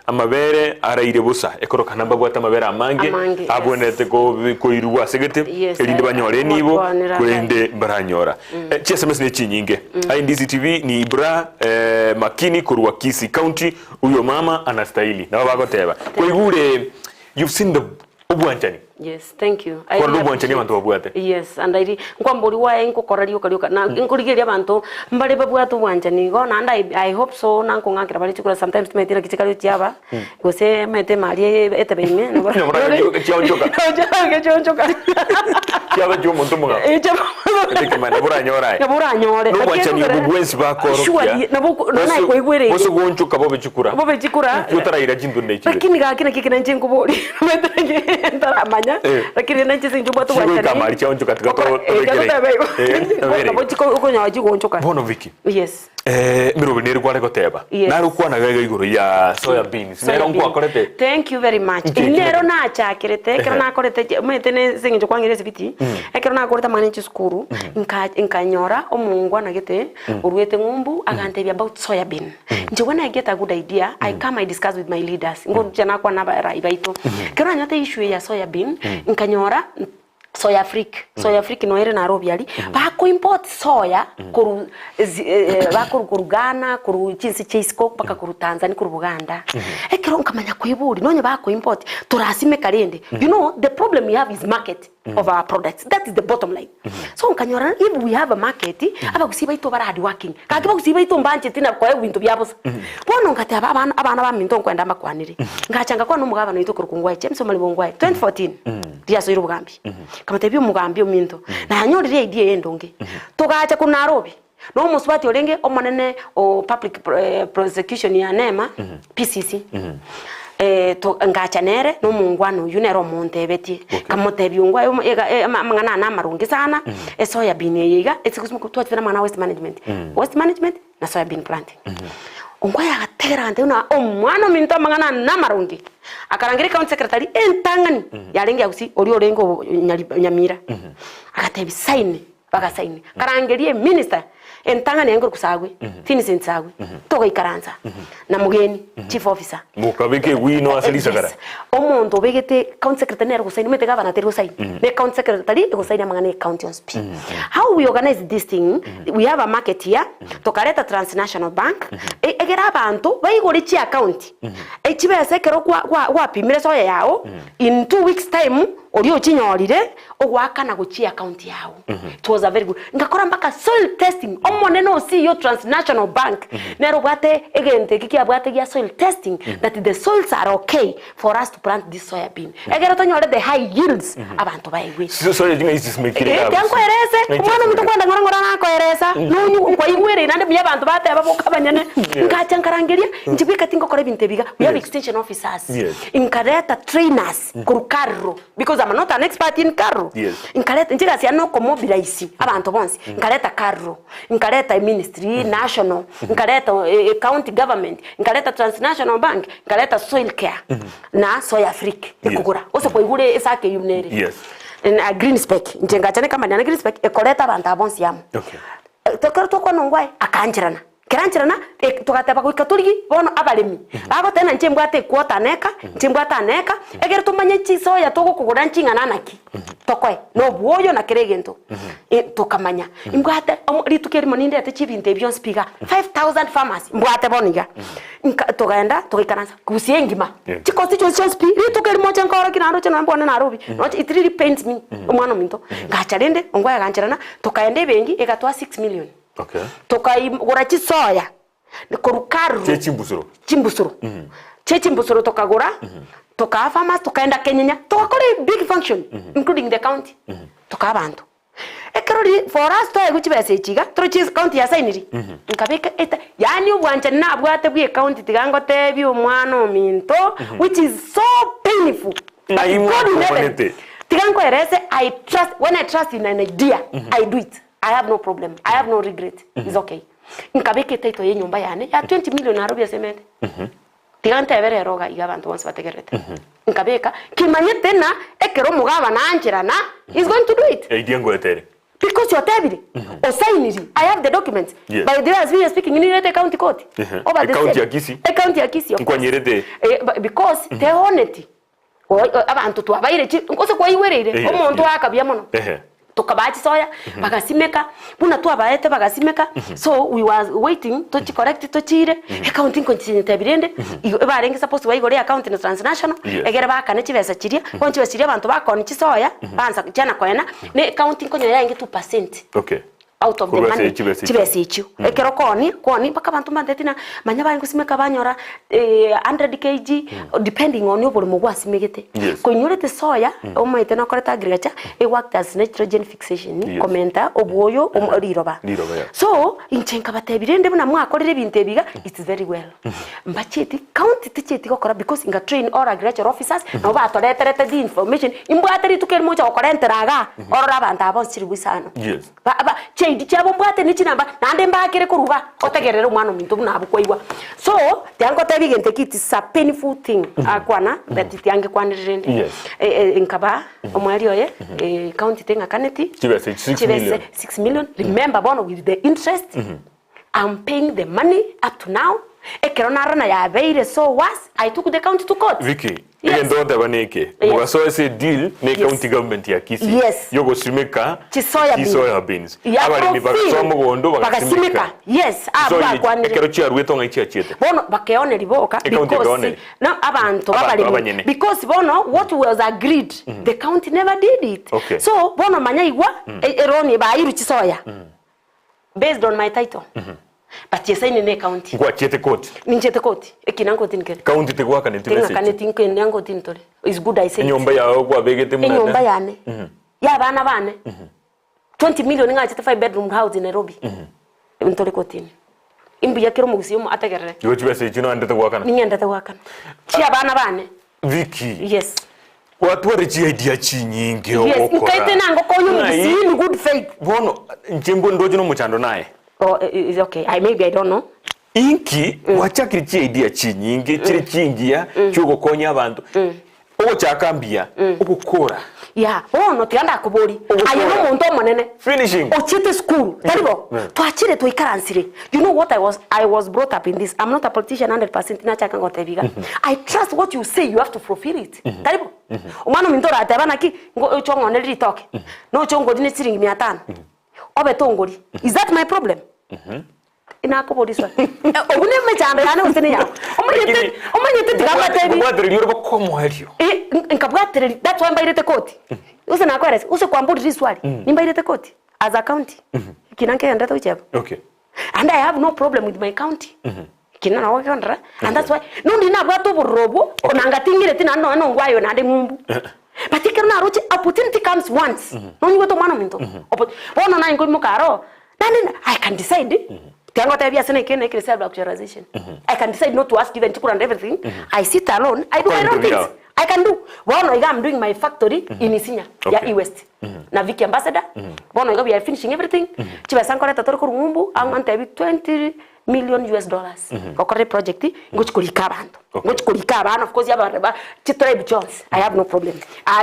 amabere araire busa ekorokana babwata amabere amange abonete ko irwa segete erinde banyore nibo kurende baranyora SMS ne chinyinge Ndizi TV ni Ibra makini kurwa Kisii County uyo mama anastahili na bagoteba koigure you've seen the obwanchani. Yes, thank you. Kwa obwanchani abantu babwate. Yes, and I nkwamburi wa enko korari okarioka na nkurigeria abantu mbale babwate obwanchani go na I hope so na nkongakira bali chikura sometimes metira kichikalo chiaba gose mete mali etebeme no bora chionchoka chiaba jo muntu muga ekimana bora nyora nyore no bwanchani bugwensi bakorokia na buku na koigwere boso gonchuka bobe chikura yotara ira jindu ndaichire lakini gakina kikina nchenko bori metenge ndaramanya lakini nanchi sinjumba tu bwanchani kamari chionchoka tikato uko nyaji gonchoka bono Vicky. Yes. Mirobe neri kwale goteba narukwa na gaga iguru ya soya beans nero nkwa korete. Thank you very much. Nero na chakirete kera na korete metene singi kwangire sibiti ekero na koreta mwana chukuru nkanyora omungwa na gete uruete ngumbu agantebia about soya bean. Nje when I get a good idea I discuss with my leaders ngoru jana kwa naba ibaito kero nyote issue ya soya bean nkanyora soya Africa no ere Nairobi ali bako import soya kuru bako Ghana kuru chinsi cheisco paka kuru Tanzania kuru Buganda ekero nkamanya kwiburi nonye bako import turasime karende you know the problem we have is market of our products that is the bottom line so nkanyora if we have a market aba kusiba ito bara hard working kakiba kusiba ito mbanje tina kwa winto byabose bono ngati abana ba minto kwenda makwanire ngachanga kwa no mugaba no ito kuru kungwa James Malibongwa 2014 dia so irubugambi kama tebi umugambi ominto na yanyorire idea yendonge tugacha ku Nairobi no musubati olenge omonene o public prosecution ya nema PCC to ngacha nere no mungwano yunero montebeti kamotebi ungwa mangana na marungi sana soya bean yiga etikusimu kutwatira mana waste management na soya bean planting ungwa ya gaterante una omwana minto mangana na marungi akarangire county secretary entangani yarenge Gusii ori orengo Nyamira akatebi sign baka sign karangerie minister entangani engoro kusagwe Vincent sagwe toga ikaranza na mugeni chief officer mukabeke wino aselisa kara omondo begete county secretary nero kusaini mete governor tero sign ne county secretary kusaini mangane county hospital how we organize this thing we have a market here tokareta transnational bank egera abantu bayigore chi account echibese kero kwa pimire soya yao in 2 weeks time orio chinyorire ogwaka na guchi account yao it was a very good ngakora mbaka soil testing omoneno see your transnational bank nero bwate egente kikia bwate ya soil testing that the soils are okay for us to plant this soya bean egera tonyore the high yields abantu bayigwe so yinga is making it yanko erese umwana muto kwanda ngorangora nako eresa nunyu kwa igwere nande bya abantu bate abakabanyane ngacha nkarangeria njibika tingo kore bintebiga we have extension officers inkareta trainers kurukaro because I'm not an expert in carro inkareta njira sia no mobilize abantu bonse inkareta carro inkareta ministry national inkareta county government inkareta transnational bank inkareta soil care na soya Africa ikugura ose kwa igure esake yunere a green spec njenga chane kama na green spec ekoleta abantu abonse yamo tokero toko nongwae akanjirana kiranjirana tugateba ku katoliki bono abalemi abo tena nchembwate kwota neka nchembwata neka egere tumanye chisoya toko kugura nchinga nanaki tokoe no bwoyo na kiregento tukamanya imbwate ritukeri moninde ate chibinte byon speaker 5000 farmers mbwate boniga togaenda toikaranza Gusii ngima constitution speaker ritukeri mocha nkoro kinaro chana mbona Nairobi no it really pains me omwana minto ngacharende ongwa ganchirana tokaende bengi egatwa 6 million tokai gura chisoya korukaru chimbusuro chimbusuro tokagura tokafama tokaenda Kenya tokakore big function including the county tokabantu ekerori for us to ekuchibese chiga trochis county ya sainiri nkabeka eta yani ubwanje nabwate bwe county tigango tebi omwana ominto which is so painful na imwe tigango erese I trust when I trust in an idea I do it I have no problem. I have no regret. It's okay. Nkabeke taito ye nyumba yane ya 20 million Nairobi cement. Tigante evere roga igabantu once bategerete. nkabeka kimanyete na ekero mugaba na anjira na is going to do it Eidiango etere. because you're tebiri or signing I have the documents by the way as we are speaking in the county court over the county ya Kisii county ya Kisii nkwanyerete because the honesty abantu twabaire nkose kwa iwerere omuntu akabya mono tukabachi soya bagasimeka buna twabaete bagasimeka so we was waiting to correct to chire accounting continue tabirende barenge supposed wa igore accounting transnational egera bakane chibesa chiria konchi basiria abantu bakoni chisoya banza cyana kwena ne accounting konyo yange 2%. Okay. Out of the money chibesa ichu ekero koni baka bantu mandetina manya bangu simeka banyora 100 kg depending on your volume gwasimegete konyurete soya omaite no koreta agriculture it worked as nitrogen fixation commenta obuoyo omuriroba so inchenka batebirende buna mwakorere binte biga it's very well mbacheti county ticheti gokora because inga train all agriculture officers no batoreterete the information imbwateri tukeri moja okorenteraga orora abantu abonsiri bisano ba cheidi chabo mbwate ni chinamba nande mbakire kuruga otegerere umwana omuntu buna abukwaigwa so yango tebigente kiti a painful thing akwana that yange kwanirende nkaba omwali oye county tenga kaneti chibese 6 million remember bono with the interest I'm paying the money up to now ekero narana ya beire so was I took the county to court Vicky ndo ndabaneke mugaso ese deal ne county government ya Kisii yogo simeka chisoya beans abari mi bakasomo gondo bakasimeka aba kwani ekero chiarweto ngai chiete bono bakeone riboka because no abantu babali because bono what was agreed the county never did it so bono manyaigwa eroni bairu chisoya based on my title but yes I ne county kwa chete court ninchete court ekinango tinkere county tegwa kaneti message kaneti nkenyango tintore is good I say nyomba yawo kwa begete mwana nyomba yane ya bana 20 million ngachete 5 bedroom house in Nairobi ntore kotini imbu yakiro mugusimo atagerere yo chibese chino andete kwa kana ninga ndete kwa kana chia bana Vicky yes watu warichi idea chinyinge okora yes nkaite nango konyo mugusimo in good faith bono nchimbo ndojo no muchando naye is okay maybe I don't know inki wachakiri chi idea chinyinge chiri chingia chugo konya abantu ogo chakambia okukora no tianda kubori ayo no muntu omonene finishing ochete school taribo twachire twikaransire you know what I was brought up in this I'm not a politician 100% na chaka ngotebiga I trust what you say you have to fulfill it taribo umwana mintora atabana ki ngo chongo ne ritoke no chongo dine siringi 500 obe tongori is that my problem ina ko bodi so ogune mechanda yana usene ya omanyete tigabatebi mwadri yoro komo helio nkabwatere that's why mbairete koti use na kwere use kwamburi riswali nimbairete koti as a county kinanke ndata uchaba okay and I have no problem with my county kinana wakandra and that's why no ndina bwato burobo onanga tingire tina no ngwayo nande ngumbu but ikana roche opportunity comes once no nyugo to mwana minto bona na ngo mukaro nani I can decide Tiango tabia sana ikene ikele self actualization I can decide not to ask even to and everything I sit alone I do my own things I can do bono I'm doing my factory in Isinya ya West na Vicky ambassador bono we are finishing everything chiba sankora tatoro ko ngumbu amante bi 20 million US dollars okore project ngochikolika abantu ngochikolika abantu of course yaba chitribe Jones I have no problem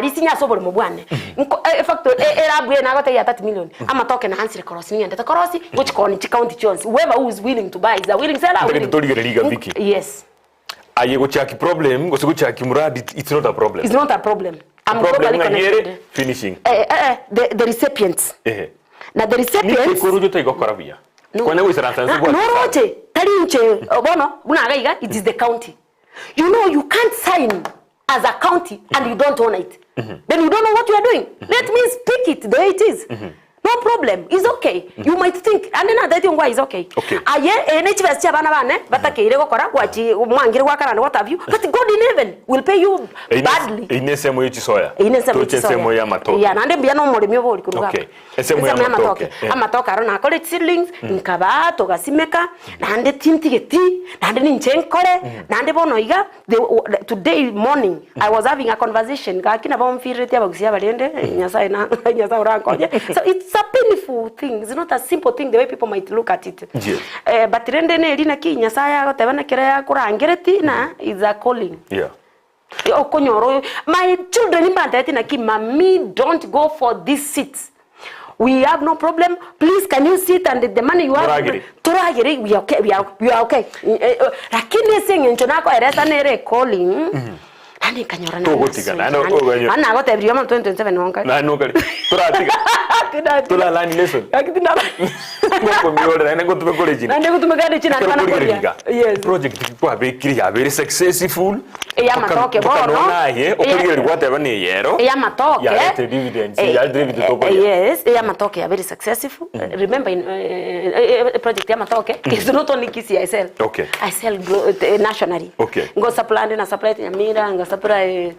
Isinya sobolo mubwane factory erabwe na gote ya 30 million ama token answer cross ni ndata cross ngochikoni county Jones whoever who is willing to buy is a willing seller Vicky yes aye gochaki problem gosiguchaki muradi it's not a problem I'm globally connected finishing the recipients na the recipients ni kurujo tego korabia kwana wisrantansi kwa no roche tarinche bono buna gaiga it is the county you know you can't sign as a county and you don't own it then you don't know what you are doing let me speak it the way it is no problem it's okay you might think and then that thing is okay aye NHS cha bana bane batakeire gukora gwachi mwangire gwakana what have you but God in heaven will pay you badly inesemo yichisoya tochesemo ya matoke ya nande mbia no murimi obori kuruga esemo ya matoke amatoka arona kole seedlings nkaba togasimeka nande tintigeti nande ninchenkore nande bono iga today morning I was having a conversation gakina bomfirete abagusia balende nyasaye na nyasaye urankoje so it's a painful thing it's not a simple thing the way people might look at it but rende ne lina ki nyasaye agotebana kire ya kurangireti na is a calling okonyoro my children impantete na ki mami don't go for these seats. We have no problem. Please, can you sit and the money you have? Turagiri, we are okay. We are okay. Lakini singi nchonako eresa nere calling. Ani kanyora na. Ana gote every month 2027 nonga. Na nonga. Turatika. Tula line lesson. Akitina. Ngoko miora na ngoto college. Na ngoto megane china kana kolia. Yes. Project kwa bekiri ya very successful. Ya matoke bono. Na ye okuri rwate bane yero. Ya matoke. Ya dividends. Ya dividend to kolia. Yes, ya matoke ya very successful. Remember in project ya matoke is not only Kisii I sell. Okay. I sell nationally. Okay. Ngo supply na supply Nyamira, ngo supply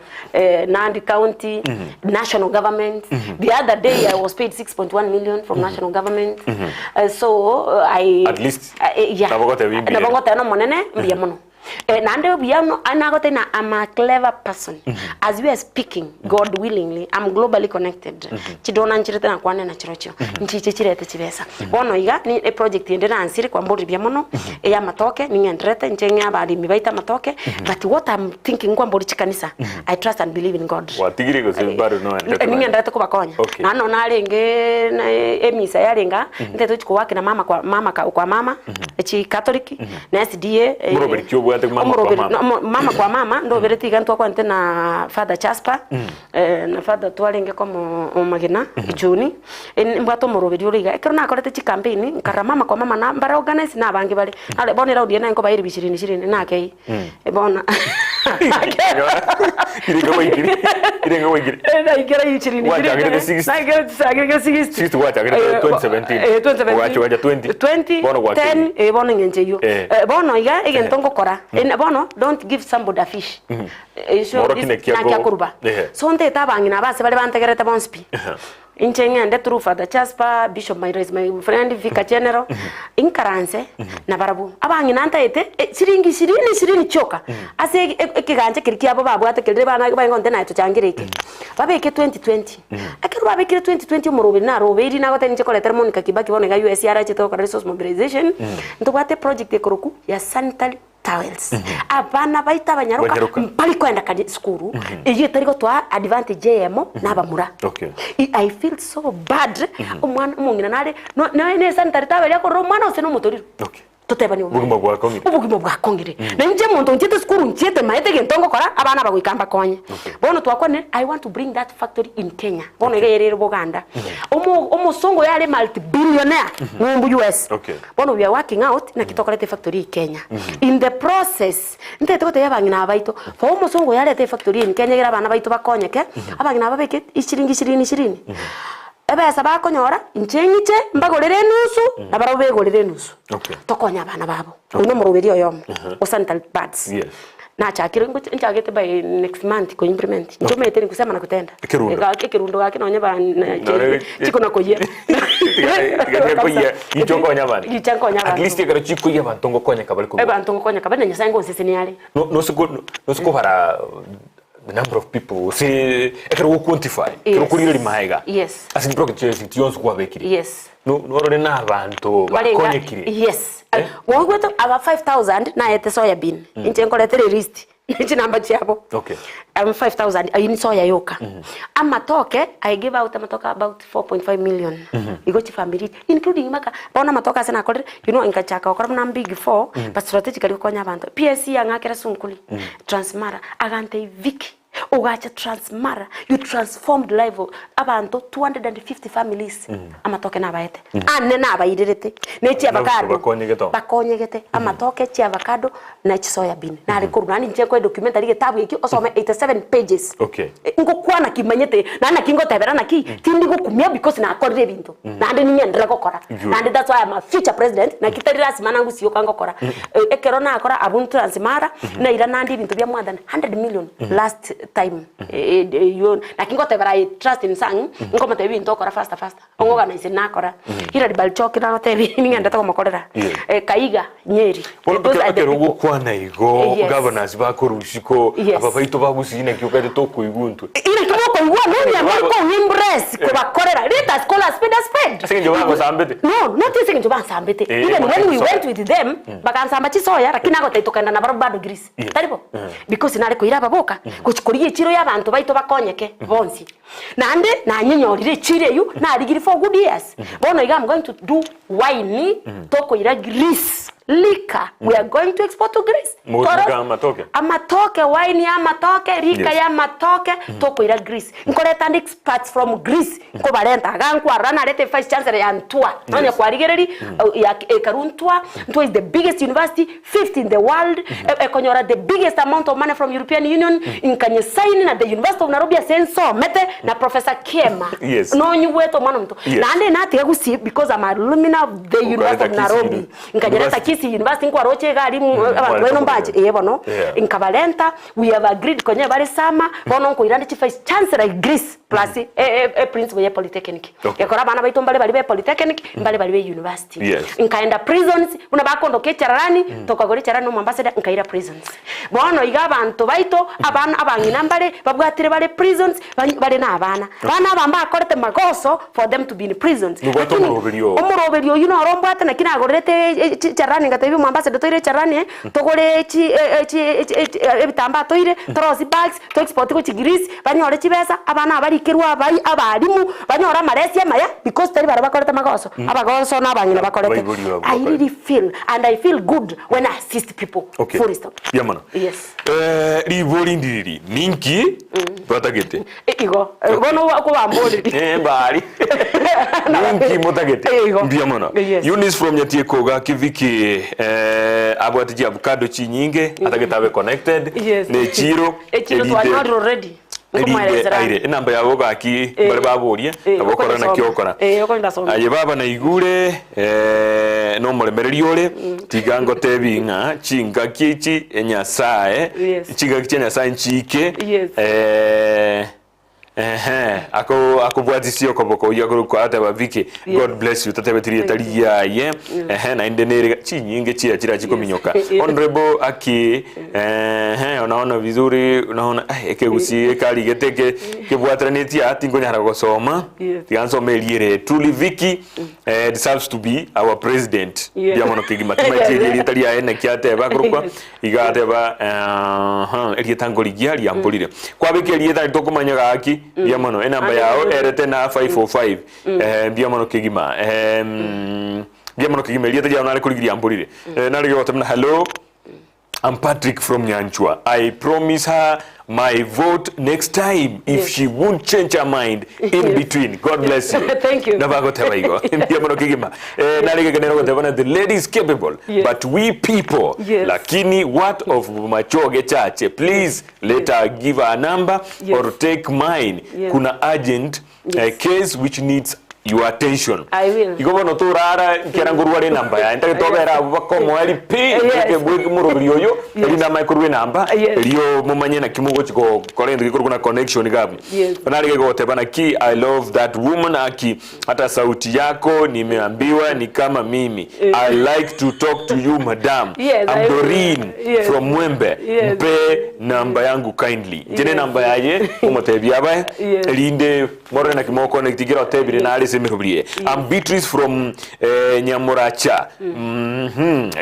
Nandi County, national government. The other day I was paid 6.1 million from national government. So I at least yeah. Nabogote no monene mbiamono. Nande biano anagote na I'm a clever person. As we are speaking, God willingly, I'm globally connected. Chidona nchirete na kwane na chirocho. Nchichirete chibesa. Bono iga ni a project yende na ansiri kwa mbori biamono. Ya matoke ni ngendrete nchenge abadi mibaita matoke. But what I'm thinking kwa mbori chikanisa, I trust and believe in God. Watigiri ko sebaru no. Ni ngendrete ko bakonya. Na no na lenge na emisa ya lenga. Nteto chiko wake na mama kwa mama. Echi Catholic na SDA. Mama kwa mama ndo bereti gantu kwa ntena Father Jasper na Father twalenge como magina ijuni mbato moroberi uriga ekero nakorete chi campaign nkara mama kwa mama na mbara organize na bangi bali ale bonera udi na nko bayiri bishirini na kei bona irenga wigiri na igera yichirini na igera 6 wacha agera 2017 wacha 20 bono kwa 10 bono ngenjeyo bono iga igentongo kora bono don't give somebody a fish so na kuruba so nte tabangi na base bale bantegerete bonspi inchenge ande through Father Jasper Bishop my friend Vicky General inkaranse na barabu abangi nanta ete siringi choka ase ekiganje kiriki abo babu atekelere bana bayonde na tuchangireke babeke 2020 akeru babeke 2020 umurobe na roberi na gote nje koleta Monica Kibaki bonega USR chito resource mobilization ntobate project ekoroku ya sanitary towels abana baita banyaruka mpali kwenda kadi skuru iyo tariko twa advantage yemo nabamura. Okay. I feel so bad umwana umungina nale no ne sanitary towel yako romana useno motoriro. Okay. Tutebani ubugimo bwa kongire na nje muntu njete skuru njete maete gentongo kora abana bagwikamba konye bono twakone I want to bring that factory in Kenya bono yerere Buganda omusongo yale multi-billionaire mu US. Okay. Bono we are working out na kitokolete factory in Kenya in the process ndete kote yabangina abaito for omusongo yale te factory in Kenya gira abana baito bakonyeke abangina ababeke 20 ebe saba konyora inchengiche mbagorere nusu na barabe gorere nusu. Okay. Tokonya abana babo uno moroberi oyomo sanitary pads. Yes. Na chakire nchagete by next month ko implement njo meteni kusema na kutenda ekirundo gake nonye ba chiko na koye koye ichoko nyabana at least ekero chiko ya bantongo konya kabali ko bantongo konya kabali nya sango sese ni ale no siko para the number of people see ekero quantify ekero kuriri mahaiga. Yes. As in project yonse kwa bekiri. Yes. No rore na abantu bakonyekire. Yes. Wongweto aba 5000 na yete soya bean inchenkoletere list nichi namba chiapo. Okay. 5000 ayini soya yoka amatoke I give out amatoka about 4.5 million igo chi family including maka bona matoka sana kolere inkachaka okora na big 4 but strategically konya abantu PSC angakera sunkuli transmara agante Vicky ugacha transmara you transformed life abantu 250 families amatoke na baete ane na bayirete nechi avocado bakonyegete amatoke chi avocado na chi soya bean na rekurani nje kwa documentary getabu iki osome 87 pages. Okay. Ngo kwana kimanyete na kingo tebera na ki tindi go kumia because na akorire bintu na ande nyendera gokora na ande that's why I'm a future president na kitarira simana ngusio kango kora ekero na akora abuntu transmara na ira nandi bintu bya more than 100 million last time you na kingo tebera I trust in sang ngo mate bintu kora fast ngo organize na kora ira balchoki na tebi ngenda to makorera kaiga nyeri ekero go kwana igo governors ba korushiko ababaito bagusina kiukate to kuiguntu ira kiboko igwa no ya ko impress ko bakorera let us call a spade asinge baba sambete no not asinge baba sambete even when we went with them bakansamba chisoya lakini ago taitokana na bado Greece taribo because nare ko ira baboka kuchikoriye chiro y'abantu baito bakonyeke bonsi nande na nyenyorire chire yu na rigiri for good years bono I'm going to do wine toko ira Greece liquor we are going to export to Greece amatoke wine ya matoke rika ya matoke toko ira Greece nkoreta experts from Greece ko barenta gankwa rana lete vice chancellor ya Ntua none kwa rigereri ya Ekaruntwa Ntua is the biggest university, 5th in the world ekonyora the biggest amount of money from European Union inkanye sign na the University of Nairobi senso mete na Professor Kiema no nyuweto mwana mtu na ande na atiga Gusii because I'm alumni of the University of Nairobi nkanyereta Kisii University kwa roche gari abantu beno mbaje bono inkabalenta we have agreed konye bari sama bono ko irande chief vice chancellor Greece plus principal ya polytechnic yakora bana baito mbale bali be polytechnic mbale bali be university inkaenda prisons una bakondo ke Echararani tokagore Echararani no ambassador inkaira prisons bono iga abantu baito abana abangina mbale babwatire bale prisons bale na abana bamba akorete magoso for them to be in prisons umuroberio you know rombata na kina agorete Echararani ngatabi mu ambassador toire Echararani togore ebitamba toire trosi bags to export ko Greece banyore chibesa abana bari kirwa bari abarimu banyora maresia maya because tari barabakorete magoso abagoso na abangina bakorete I really feel and I feel good when I assist people for instance yamana yes ribori ndiri ninki batagete igo bono ko bambole bari ninki motagete yamana Eunice from Nyatiekoga Viki abwatiji avocado chinyinge atagetabe connected ne chiro already aire namba ya boga aki bale baburie abokora na kiokora aye baba na igure no muremereri ole tigango tebinga chinga kichi enyasae chinga kichi enyasae nchike akubwatisio koboko yaguru kwa ata Vicky God bless you tatebetirie tari yaye na indenere chinyinge chira chikominyoka honorable aki unaona vizuri unaona Gusii kali geteke kibwatraneti ati ngonyara gusoma tigansomeliere truly Vicky deserves to be our president diamono kigima tumaitirie tari yaye na kiateba kurukwa igateba erietangoligia liambolire kwa Vicky erieta tokumanyaga aki biamono enamba yao erete na 545 biamono kigima biamono kigima lieta jana na kuligiria ambolire nari gotemna hello I'm Patrick from Nyanchwa. I promise her my vote next time if she won't change her mind in between. God bless you. Thank you. Nabago tebaigo. Biamono kigima. Nari genero gotebana the lady is capable but we people lakini what of machoge chache please let her give her number or take mine. Kuna urgent case which needs your attention. I will. Igobono turara kerangurwari namba ya ntake tobera bakomo ari pi ke bwiki murobiri yo eri na microwave namba eriyo mumanye na kimugo chiko korendo gikorwa na connection gabi banari gote bana ki I love that woman aki hata sauti yako nimeambiwa ni kama mimi I like to talk to you madam I'm Doreen from Mwembe mpe namba yangu kindly jene namba yaye umotebia ba linde more na kimoko connect gira tebire na I'm Beatrice from Nyamuracha.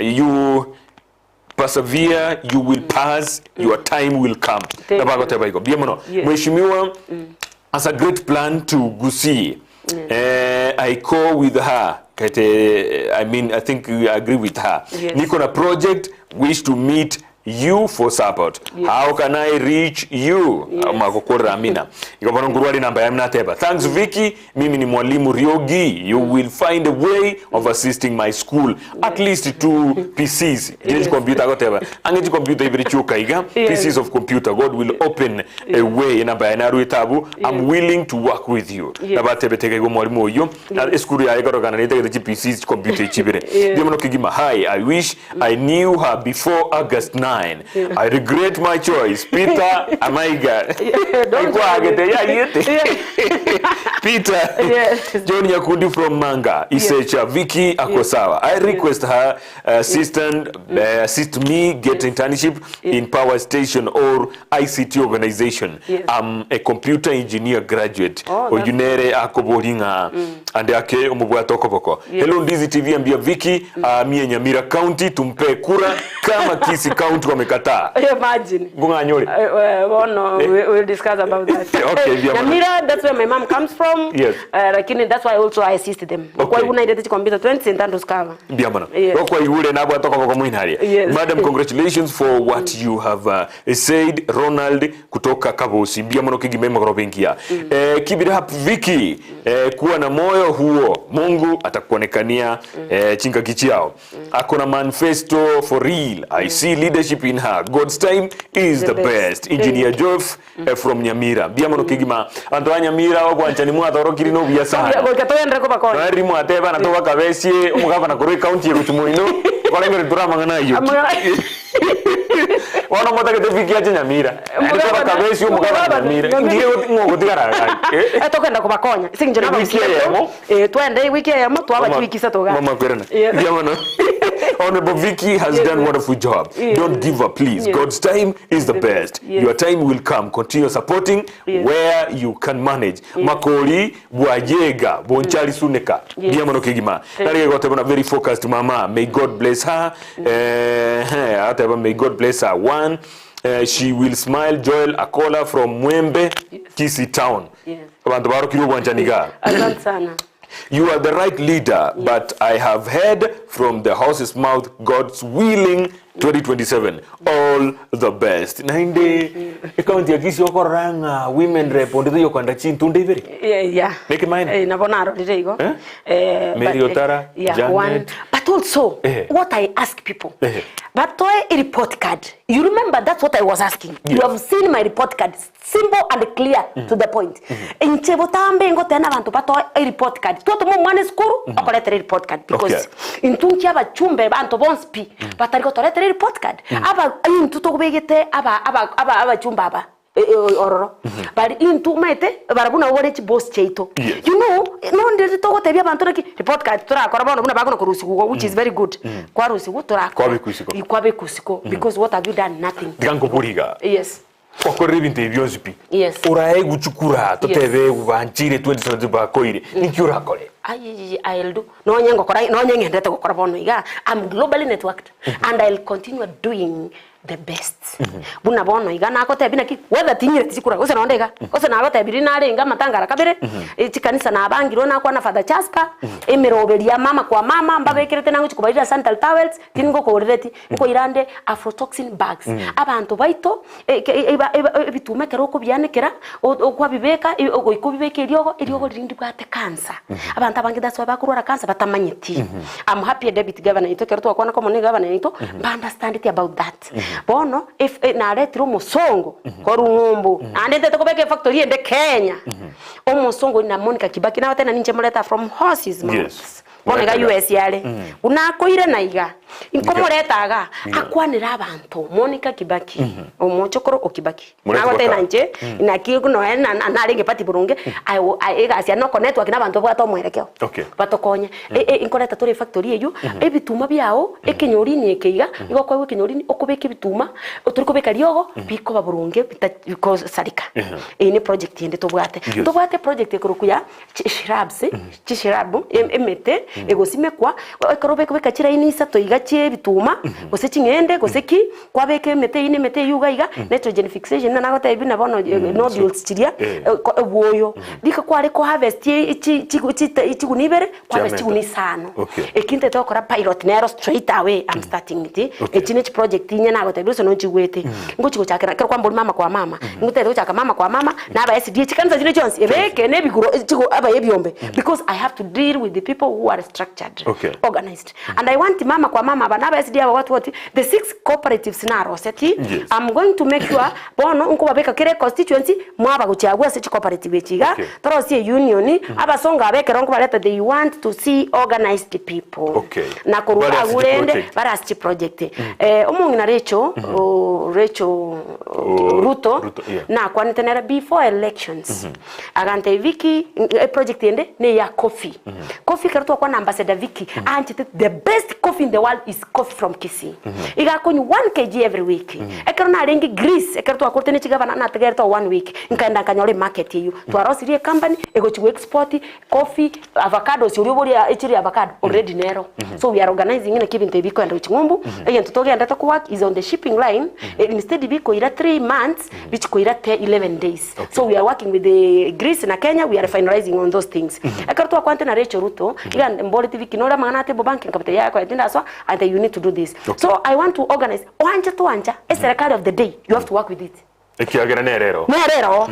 You persevere, you will pass, your time will come. Mheshimiwa has a great plan to Gusii. I call with her. I think we agree with her. Niko na project, wish to meet you for support. How can I reach you? Makokora amina. Ikabana nguruari namba ya mnateba. Thanks Vicky. Mimi ni mwalimu Ryogi. You will find a way of assisting my school. At least 2 PCs. Jeji computer goteba. Angeji computer ibiri chuka iga. PCs of computer. God will open a way. Namba ya naru itabu. I'm willing to work with you. Naba tebe teke go mwalimu oyo. Na eskuru ya ega rogana nita gede PCs computer ichibire. Diamono kigima. Hi, I wish I knew her before August 9. mine. I regret my choice. Peter Amaiga. Peter. John Yakundi from Manga. Isecha Vicky Akosawa. I request her assist me get internship in power station or ICT organization. I'm a computer engineer graduate. Oyunere akoboringa and ake omubwato koboko. Hello Ndizi TV ambia Vicky mie Nyamira County tumpe kura kama Kisii County wamekataa. Imagine. Gunga nyori. No, we'll discuss about that. Okay, Nyamira, that's where my mom comes from. Yes. Lakini that's why also I assisted them. Kwa hiyo unaidete computer 20 ntando skava. Biamana. Kwa yule na bwa toka kwa mwinharia. Madam, congratulations for what you have said. Ronald kutoka Kabosi. Biamana kigimema kwa benkia. Keep it up Vicky. Kuwa na moyo huo. Mungu atakuonekania chinga kichao. Akona manifesto for real. I see leadership in her. God's time is the best. Engineer Joff from Nyamira. Biamana kigima. Antoa Nyamira wakwanchani mwa torokiri no biasa. Ngoka ko bakona. Nari mu ateba na toba kabesi umugava na kuri county y'Ruchumuino. Kolengere turama ngana yo. Wana mota ke tefikia Nyamira. Toba kabesi umugava na Nyamira. Ndiye ngo tigara. Atokenda ko bakonya. Sinje na wiki yemo. Twende wiki yemo twaba twikisa toga. Mama kwerena. Biamana. Honorable Vicky has done a wonderful job. Don't give up, please. God's time is the best. Your time will come. Continue supporting where you can manage. Makoli, Buajega, Bonchali Suneka, Diamano Kigima. Nari very focused mama. May God bless her. May God bless her. One, she will smile. Joel Akola from Mwembe, Kisii town. You are the right leader, but I have heard from the horse's mouth, God's willing 2027. All the best. Nainde, account ya Kisii okoranga women rep ondido yokwanda chintunde iveri. Yeah. Make it mine. Nabonaro didego. Mary Otara, Janet. But also, what I ask people. But a report card. You remember that's what I was asking. You have seen my report card. Simple and clear to the point. Inchebo tambe ngotena bantu bato a report card. Toto mo mwane skuru okolete report card because intunchi aba chumbe bantu bonspi batariko tolete report card. Aba intuto kubegete aba chumba aba ororo. But into mete barabuna wore chi boss cheito. You know, no ndiri to gotebia bantu reki report card tora akora bana bagono kurusiku which is very good. Kwa rusiku tora kwabe kusiko because what have you done? Nothing. Digango puriga. Yes. Okorre interviews pi. Yes. Urae guchukura totebe ubanchire 2020 bakoire. Nikiura kole. I'll do. No nyengo kora no nyengende gukora bono iga. I'm globally networked and I'll continue doing the best. Buna bono iga na kote bina ki whether tinyire tikura ose nondega. Ose na gote biri na renga matangara kabere. Chikanisa na bangiro na kwa na Father Jasper. Emeroberia mama kwa mama mbabekirete nangu chikubaira santal towels tingo ko oreti ko irande aflatoxin bags. Abantu baito bitume kero ko byanekera okwa bibeka ko bibeka iryogo rindi bwate cancer. Abantu abangi that's why bakurora cancer batamanyeti. I'm happy Deputy Governor ito kero to akona ko mone governor ito understand it about that. Bono if na retro musongo ko rungumbu ande te ko beke factory ende Kenya omusongo na Monica Kibaki na watena ninje moleta from horses mouths bonega US yale unakoire na iga inkomoretaga akwanira abantu Monica Kibaki omochokoro okibaki na watena nje na kiyo no na renge pati burunge aiga sia no network na abantu bwato mwerekeo batokonya inkoreta tore factory eyo ebituma byao ekinyorini ekeiga igokwa ekinyorini okubeka bituma turiko beka ryogo biko baburunge because sarika ni project yende tobwate project ekurukuya chishirabu emete egosime kwa ekarobe kubeka chiraini sato igache bituma gose chingende gose ki kwabeke mete yuga iga nitrogen fixation na nagote ibina bono nodules chiria ebwoyo dika kware ko harvest ichigunibere kwa harvest chigunisano ekinte tokora pilot nero straight away I'm starting it echinech project inya nagote biso no chigwete ngochi gochakira kwa mboli mama kwa mama ngote gochaka mama kwa mama na aba SD chikanza jine Jones ebeke ne biguro chigo aba yebyombe because I have to deal with the people who are structured, organized. And I want mama kwa mama banaba SDA what the 6 cooperatives na roseti. I'm going to make sure bono unko babeka kire constituency mwaba guchagua such cooperative chiga torosie union abasonga abeke rongo baleta they want to see organized people. Na kuruga agurende barasti project. Omungi na Rachel Ruto na kwa nitenera before elections. Agante Vicky project ende ne ya coffee. Coffee karatu kwa ambassador Vicky and the best coffee in the world is coffee from Kisii. Iga konyu 1 kg every week. Ekarona rengi grease ekaratu akorte ne chigaba na tegerto 1 week. Nkaenda kanyole market you. To arosirie company ego chigo export coffee avocado si uribori echiri avocado already nero. So we are organizing in a kibin tebiko and uchingumbu. Again to toge and data work is on the shipping line. Instead biko ira 3 months which ko ira 11 days. So we are working with the Greece na Kenya. We are finalizing on those things. Ekaratu akwante na Rachel Ruto iga mbole TV kinora mangana te banking kapita yako yatinda so and you need to do this. So I want to organize wanja to wanja as serikali of the day. You have to work with it. Ekiagera nerero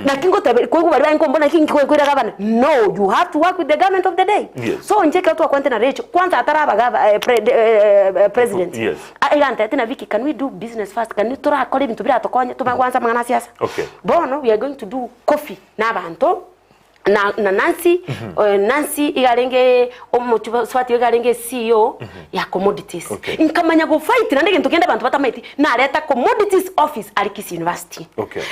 na kingo tabe ko bari banko mbona kingi ko gavana. No, you have to work with the government of the day. So njeka tu akwante na Rachel kwanza ataraba president. Igante tena Vicky, can we do business first? Can we tora kole bintu bira tokonya tumangwanza mangana siasa? Bono we are going to do coffee na bantu na Nancy Nancy igarenge omutuba swati igarenge CEO ya commodities inkamanya go fight na ndege ntugenda bantu batamaiti na leta commodities office ali Kisii University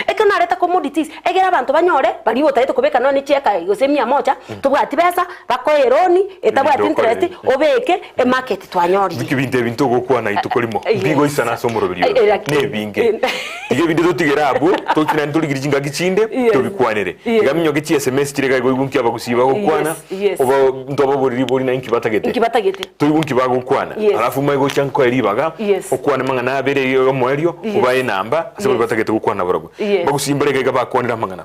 eka na leta commodities egera bantu banyore bali botaite kubeka none cheka yose 100 tubwati pesa bakoeroni etabwati interest obeke market twanyori bikibinte bintu gukwana itukolimo bigo isana somoro biriyo nebinge ige bintu tutigera abu tokina ntuligirije ngagicinde tubikwanire igaminyo gici SMS kirega igunki abagusiba gukwana oba ntoba buri buri na inkibatagete tuyunki bagukwana alafu mego chanko eribaga okwana mangana abere yo mweryo ubaye namba asaba batagete gukwana barago bagusimba rega bakwanira mangana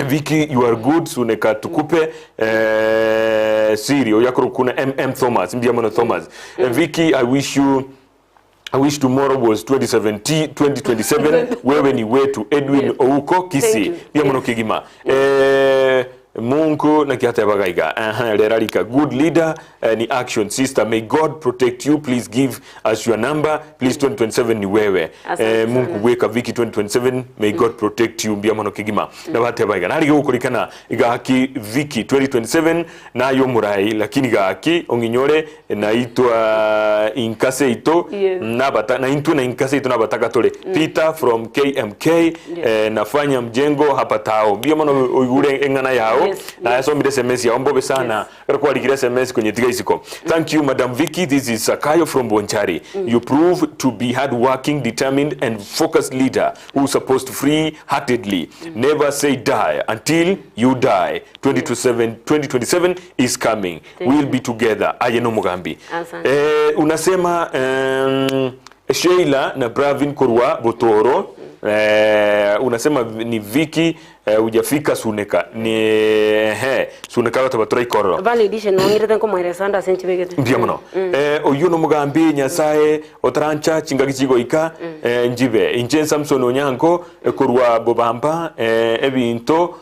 Vicky, you are good suneka tukupe Sirio yakoro kuna Thomas mbiamono Thomas Vicky, I wish tomorrow was 2027 wewe ni wetu Edwin Ouko Kisii biamono kigima Mungu na kiata bagaiga lerarika good leader ni action sister, may God protect you, please give us your number please 2027 ni wewe Mungu weka Vicky 2027 may God protect you biamono kigima na bate bagaiga nari gukurikana igaki Vicky 2027 na yo murai lakini gaki onginyore na itwa inkase ito na bata na intu na inkase ito na bataka tole Peter from KMK nafanya mjengo hapa tao biamono oigure engana yao na so mi SMS ya ombobe sana kwa ligire SMS kwenye tiga isiko. Thank you Madam Vicky, this is Sakayo from Bonchari. You prove to be hard-working, determined and focused leader who is supposed to free-heartedly never say die until you die. 2027 is coming. We'll be together. Ayeno Mugambi. Unasema Sheila na Bravin Kurwa Botoro unasema ni Vicky ujafika suneka ni suneka batabatura ikoro validation ngirete ko mweresanda senchibegete ndiamono oyuno mugambi nyasaye otrancha chingagichigo ika njibe inje Samson Onyango kurwa bobamba ebinto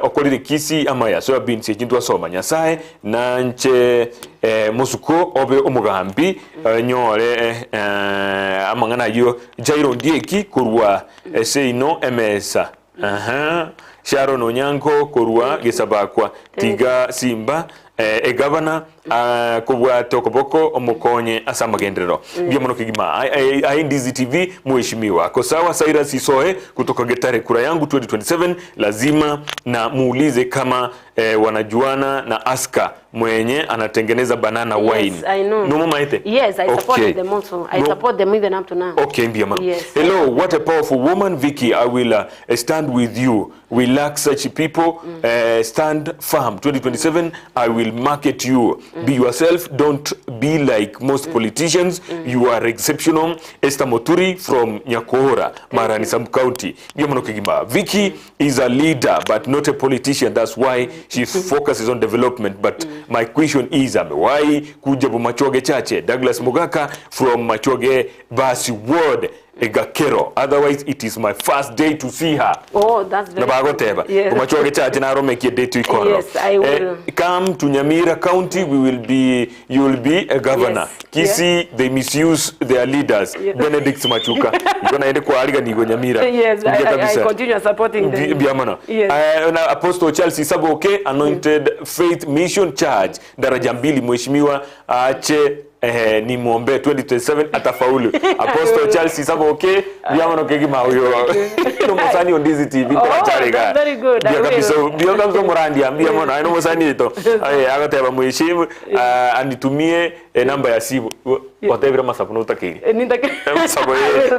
okorire Kisii amaya so binse kintu asoma nyasaye nanche musuko obe umugambi nyore amangana yo Jairo Ndieki kurwa seino emesa Sharon Onyango kurwa gisabakwa tiga Simba governor kubwa tokoboko omukonye asamagendero biamono kigima ai Ndizi TV mheshimiwa ko sawa Saira Sisoe kutoka Getare kura yangu 2027 lazima na muulize kama wanajuana na Aska mwenye anatengeneza banana wine. Yes, I know. No mama ite? Yes, I support them also. I support them even up to now. Okay, biamono. Hello, what a powerful woman Vicky. I will stand with you. We lack such people. Stand firm. 2027 I will market you. Be yourself, don't be like most politicians. You are exceptional. Esther Moturi from Nyakora, Marani Sam County. Vicky is a leader but not a politician. That's why she focuses on development. But my question is, why kuja Machoge Chache? Douglas Mugaka from Machoge Basi Ward. egakero, otherwise it is my first day to see her. Oh, that's very good. Yes. Yes, I will. Come to Nyamira County, you will be a governor. Yes. Kisii, they misuse their leaders. Yes. Benedict Machuka. Yes, I continue supporting them. Yes. Apostle Chelsea Saboke, anointed faith mission charge. Daraja mbili mheshimiwa aache ni muombe 2027 atafaulu. Apostle Chelsea Saboke, biamono kegima huyo. No musani on Ndizi TV that's very good. Biyo kabisa murandi biamono no musani ito. Agateba mheshimu anitumie namba ya simu. Whatever masapu utakiri.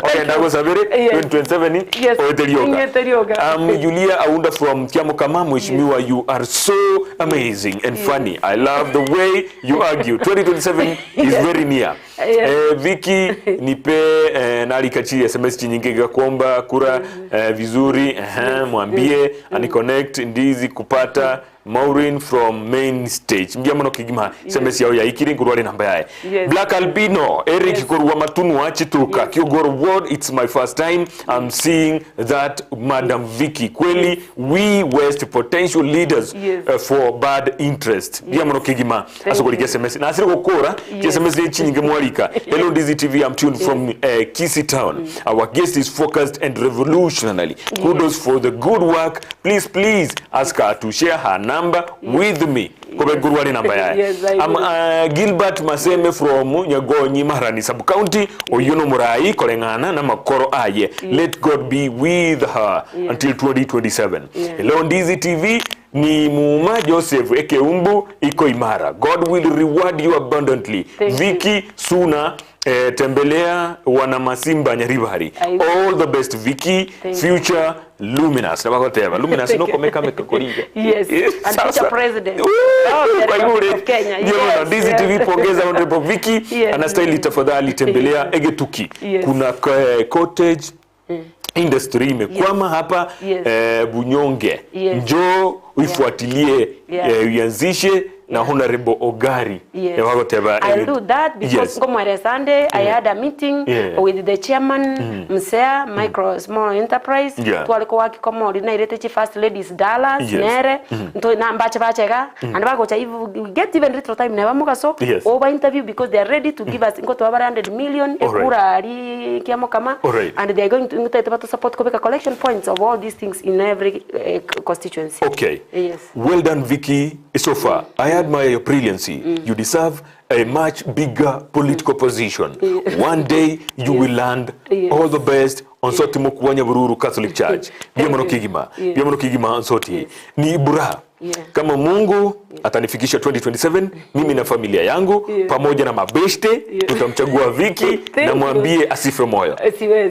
Okay, ndago sabere 2027 oeterioga. Julia Aunda from Kiamo Kama, mheshimiwa, you are so amazing and funny. I love the way you argue. 2027 is very near. Vicky nipe nalikachi SMS chinyinge kuomba kura vizuri, mwambie ani connect Ndizi kupata Maureen from main stage. Mbiamono kigima SMS yao ya ikiri ngurwale namba yae. Black Albino, Eric Kurwa Matunu Achituka, Kyogoro Ward, it's my first time I'm seeing that Madam Vicky. Kweli, we waste potential leaders for bad interest. Mbiamono kigima asogolike SMS. Na asiri kukura, SMS ni chinyinge mwalika. Hello Ndizi TV, I'm tuned from Kisii town. Our guest is focused and revolutionary. Kudos for the good work. Please ask her to share her number with me. Gilbert Maseme from Nyagonyi Marani sub county Oyuno Murai kolengana na makoro aye. Let God be with her until 2027. Hello Ndizi TV, ni Muma Joseph Ekeumbu iko imara. God will reward you abundantly. Vicky Suna tembelea wana Masimba Nyaribari. All the best Vicky. Future luminous. Luminous no komeka mekakoriga. Yes. And future president of Kenya. Yes. Ndizi TV pongeza honorable Vicky. Anastahili tafadhali tembelea Egetuki. Kuna cottage industry imekwama hapa Bunyonge. Njoo uifuatilie uanzishe na honorable Ogari. I'll do that because Ngomwere Sunday I had a meeting with the chairman Msea Micro Small Enterprise. Tuwaliko waki komori na irete first ladies Dallas Nere na mbache bachega and bagocha we get even little time never muka so over interview because they are ready to give us ngo to 100 million ekura ali Kiamo Kama and they are going to support Kobeka collection points of all these things in every constituency. Okay. Yes. Well done Vicky so far. I admire your brilliancy. You deserve a much bigger political position. One day you will land. All the best on Sotimo Kuwanya Bururu Catholic Church. Biamono Kigima Nsoti. Ni bura. Kama Mungu atanifikisha 2027, mimi na familia yangu pamoja na mabeshte tutamchagua Vicky na mwambie asife moyo.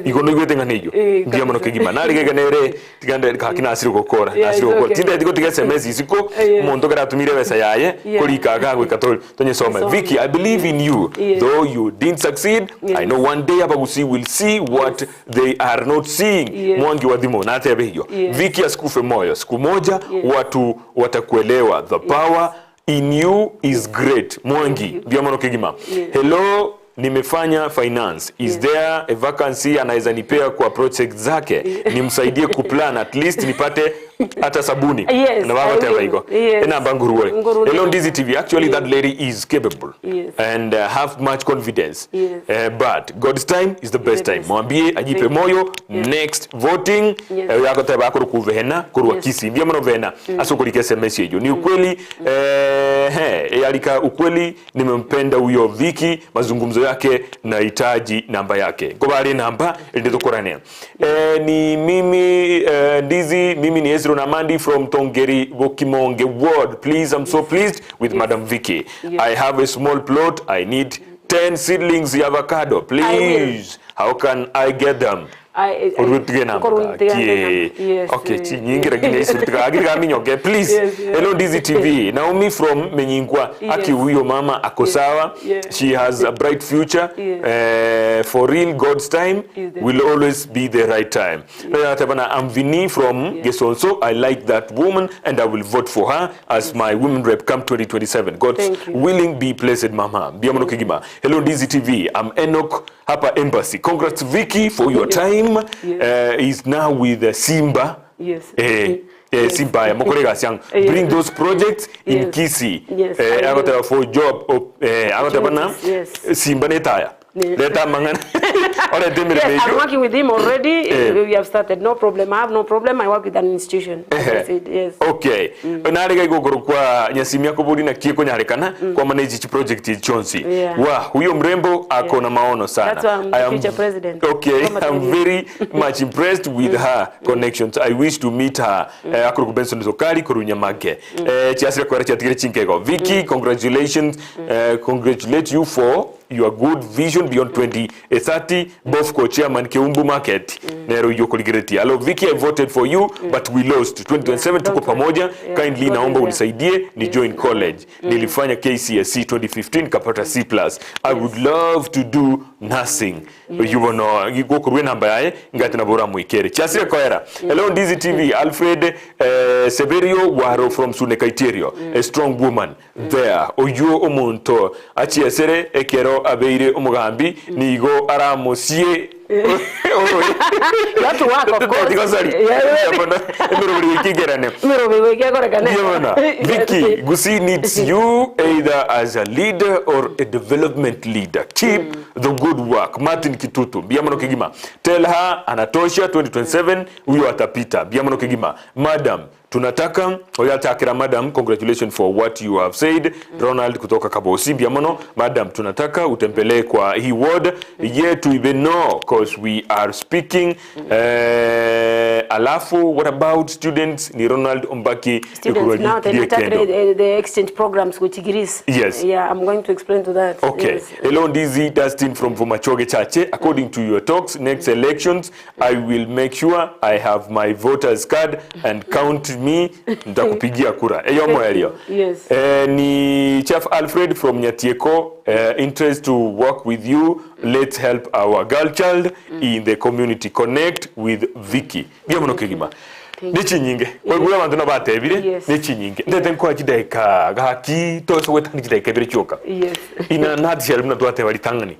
Ikono igwete nganijo. Biamono Kigima nali geganere tigande kakina asiri gukora. Asiri gukora. Tinde ndiko tigase SMS isiko muntu garatumire wesa yaye kulika gagwe katol tonye soma. Vicky, I believe in you. Though you didn't succeed, I know one day Gusii will see what they are not seeing. Mwangi wa dhimo na atebe hiyo. Vicky asikufe moyo. Siku moja watu watakuelewa. The power in you is great. Mwangi Biamono Kigima. Hello, nimefanya finance. Is there a vacancy anaweza nipea kwa project zake? Nimsaidie kuplan at least nipate hata sabuni. Na wako teba iko. Ena banguruwe. Hello Ndizi TV. Actually that lady is capable and have much confidence. But God's time is the best time. Mwambie ajipe moyo. Next voting yako teba akuru kuvehena kuruwa Kisii. Biamono vehena asokulike SMS yejo. Ni ukweli alika ukweli nimempenda huyo Vicky, mazungumzo yake nahitaji namba yake. Kobali namba ndio korane. Ni mimi Ndizi, mimi ni Ezra Namandi from Tongeri Bokimonge Ward. Please, I'm so pleased with Madam Vicky. I have a small plot. I need 10 seedlings of avocado. Please, how can I get them? Orutige namba. Okay, chinyingira kinesi tukagira minyoge please. Hello Ndizi TV. Naomi from Menyingwa. Aki huyo mama ako sawa. She has a bright future. For real, God's time will always be the right time. I'm Vinny from Gesonso. I like that woman and I will vote for her as my women rep come 2027. God's willing, be blessed mama. Biamono Kigima. Hello Ndizi TV. I'm Enoch hapa Embassy. Congrats Vicky for your time. He's now with Simba. Simba ya mokolega siang. Bring those projects in Kisii. Agota for job. Agota bana Simba netaya. Leta mangan. Yes, I'm working with him already. We have started. No problem. I have no problem. I work with an institution. Yes. Okay. Narega igogoro kwa nyasimia kuburi na kieko nyarekana kwa manage chi project chonsi. Huyo mrembo ako na maono sana. That's why I'm the future president. Okay. I'm very much impressed with her connections. I wish to meet her. Akuru kubenso nizokari kurunya mage. Chiasira kwa rachatigire chinkego. Vicky, congratulations. Congratulate you for your good vision beyond 2030, both co-chairman Keumbu Market. Nero yoko ligireti. Hello Vicky, I voted for you, but we lost. 2027 tuko pamoja. Kindly naomba unisaidie ni join college. Nilifanya KCSE 2015 kapata C+. I would love to do nursing. You wanna go kurwe namba yae ngati na bora muikere. Chasira koera. Hello Ndizi TV. Alfred Severio Waro from Sunekaiterio. A strong woman there. Oyo omonto achiesere ekero abeire umugambi nigo aramusie Watu wako Vicky, Gusii needs you either as a leader or a development leader. Keep the good work. Martin Kitutu, Biamono Kigima. Tell her anatosha 2027 huyo atapita. Biamono Kigima. Madam, tunataka oyatakira madam, congratulations for what you have said. Ronald kutoka Kabosi. Biamono, madam, tunataka utempelee kwa hii ward yetu ibe no because we are speaking. Alafu, what about students? Ni Ronald Ombaki. Students now, the exchange programs with Greece. Yes. Yeah, I'm going to explain to that. Okay. Yes. Hello Ndizi, Dustin from Fumachoge Chache. According to your talks, next elections, I will make sure I have my voters card and count me. Nitakupigia kura. Eyo moelio. Yes. Ni Chef Alfred from Nyatieko. Interest to work with you. Let's help our girl child in the community. Connect with Vicky. Biamono Kigima. Nechi nyinge. Kwa gula bantu na batebire. Nechi nyinge. Ndete nkwa chidaika gaki to so wetanga chidaika bire choka. Yes. Ina nati shali mna tuate walitangani.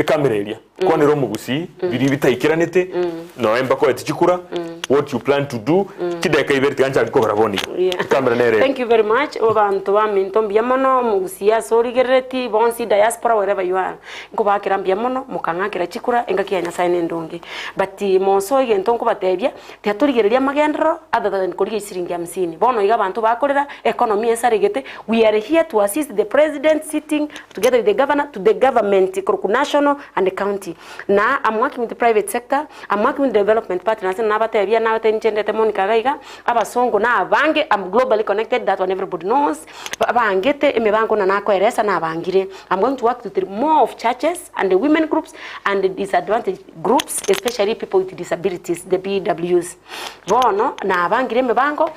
Kamera elia. Kwa ni romu Gusii biri bitayikiranete. No emba ko etichikura. What you plan to do chidaika ibere tyancha ko baraboni. Kamera nere. Thank you very much. Obantu baminto biamono mu Gusii asorigereti bonsi diaspora wherever you are. Ngo bakira biamono mukangakira chikura engakiya nyasaye ndonge. But monso igento nko batebya tyaturigereria magenda other than koriga isiringi 50 bono iga bantu bakorera economy esarigete. We are here to assist the president sitting together with the governor to the government national and the county. Na I'm working with the private sector, I'm working with the development partners na batebya na batenjendete Monica Gaiga abasongo na abange. I'm globally connected, that one everybody knows. Abangete emebango na nakoeresa na abangire. I'm going to work with more of churches and the women groups and the disadvantaged groups, especially people with disabilities, the BWs. Bono na abangire mebango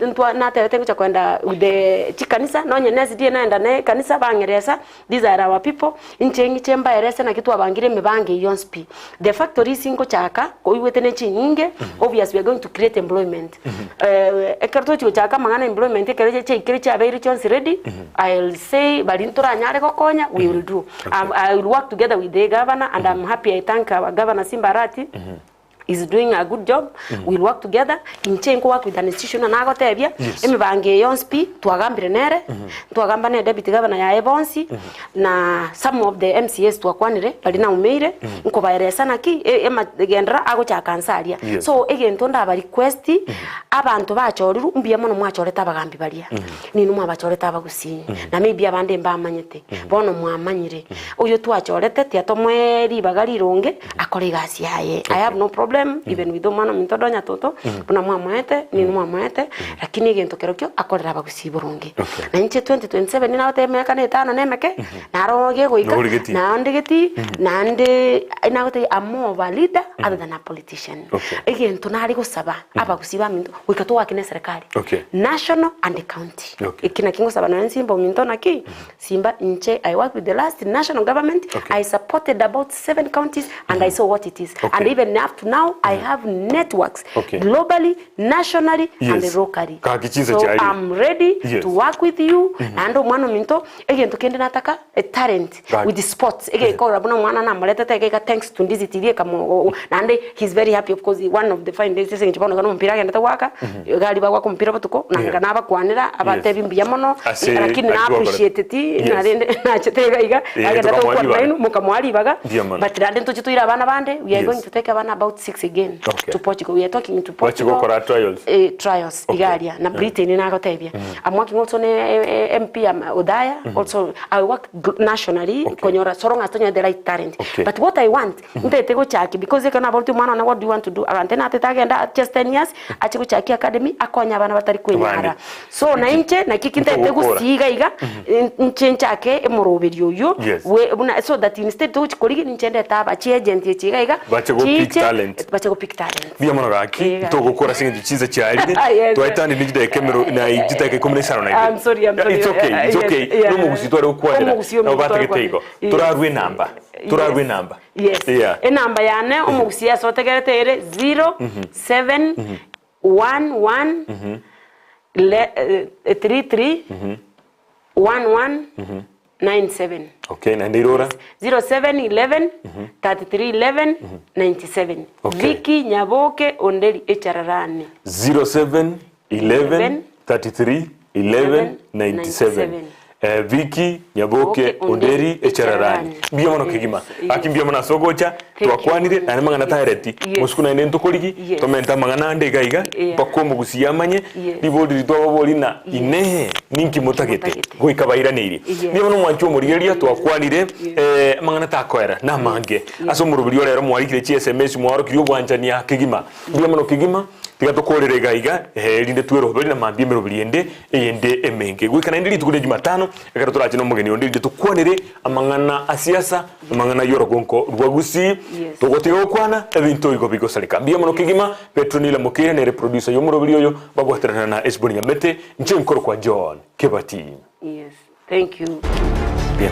ntwa natete kucha kwenda the chikanisa no nyenezi die naenda ne kanisa bangeresa. These are our people inchengi chemba eresa na kitu abangire mebange yonspi. The factory singo chaka ko iwete ne chinyinge. Obviously we are going to create employment. Ekarto chigo chaka mangana employment ekereche cheikereche abiri chonsi ready. I'll say balintora nyare kokonya we will do. I will work together with the governor and I'm happy. I thank our governor Simbarati. Is doing a good job. We'll work together. Inchenko work with an institution na agotebya. Emibange yonspi twagambire nere. Twagamba ne deputy governor ya Ebonsi na some of the MCS twakwanire balina umeire nko bayeresa naki emagendra ago cha kansalia. So egento ndaba request abantu bachoriru mbiamo no mwachoreta bagambi balia. Ninu mwabachoreta abagusii. Na maybe abande mbamanyete. Bono mwamanyire. Uyo twachorete tiatomwe libagari ronge akore gasi yaye. I have no problem. them even with omwana mintodo nyatoto una mwamwete ni mwamwete lakini gento kerokyo akorera abagusi burungi na inche 2027 ni naote meka ne tano nemeke naroge goika na ndigeti na ndi inagote amo valida other than a politician egento nari gusaba abagusi ba minto wikato wakine serikali national and the county ikina kingo saba na nsimbo minto naki simba inche I work with the last national government I supported about 7 counties and I saw what it is and even up to now I have networks globally nationally and locally so I'm ready to work with you and mwana minto egento kende nataka a talent with the sports ege ko rabuna mwana na maleta tege thanks to Ndizi TV kama and he's very happy of course one of the fine days singe chapano kana mpira genda tawaka gali bagwa ko mpira batuko nanga naba kwanira abatebi mbia mono lakini na appreciate it na chetega iga agenda to kwa nainu mukamwali baga but then to chituira bana bande we are going to take abana about 6 again to Portugal. We are talking to Portugal for trials trials igalia na Britain na gotebia I'm working also ne MP Odaya also I work nationally konyora soronga tonya the right talent but what I want ndete go chaki because they can about to man what do you want to do antena atagenda just 10 years achiko chaki academy akonya bana batari kwenyara so na inche na kikinte gusiga iga inche chake emoroberio yo so that instead to chikorigi ninchende taba chi agent chiga iga bache go pick talent bia mono gaki to gukora singe chiza cyari twaitani nigide kemero na igitake komunesano na I'm sorry it's okay no mugusitware ukwanira no bategeko turarwe namba yes enamba yane omugusia so tegeretere 0711 33 1197 okay na ndirora 0711 3311 97 Vicky Nyaboke Onderi Echararani 0711 33 11 97 Vicky Nyaboke Onderi Echararani bia mono kigima akimbia mona sogocha twakwanire na mangana taireti muskuna nento koligi tomenta mangana ndega iga pakomo gusiyamanye libodi litwaboli na ine ninki mutagete goikabairaniire bia mono mwancho murigeria twakwanire mangana takwera na mange aso murubiri rero mwarikire chi SMS mwaro kiyo bwanjania kigima bia mono kigima tigato gaiga rinde twero bari na mambie merobiriende eyende emenge gwikana ndiri tukude Jumatano ekara turaje no mugeni ondiri tukwanire amangana asiasa amangana yorogonko rwa Gusii tugotega kwana ebintu igo bigo salika bia mono kigima Petronila Mukire ne producer yo murobiri yo bagwaterana na Esboni Nyambete nche nkoro kwa John Kebati. Yes, thank you. Bien.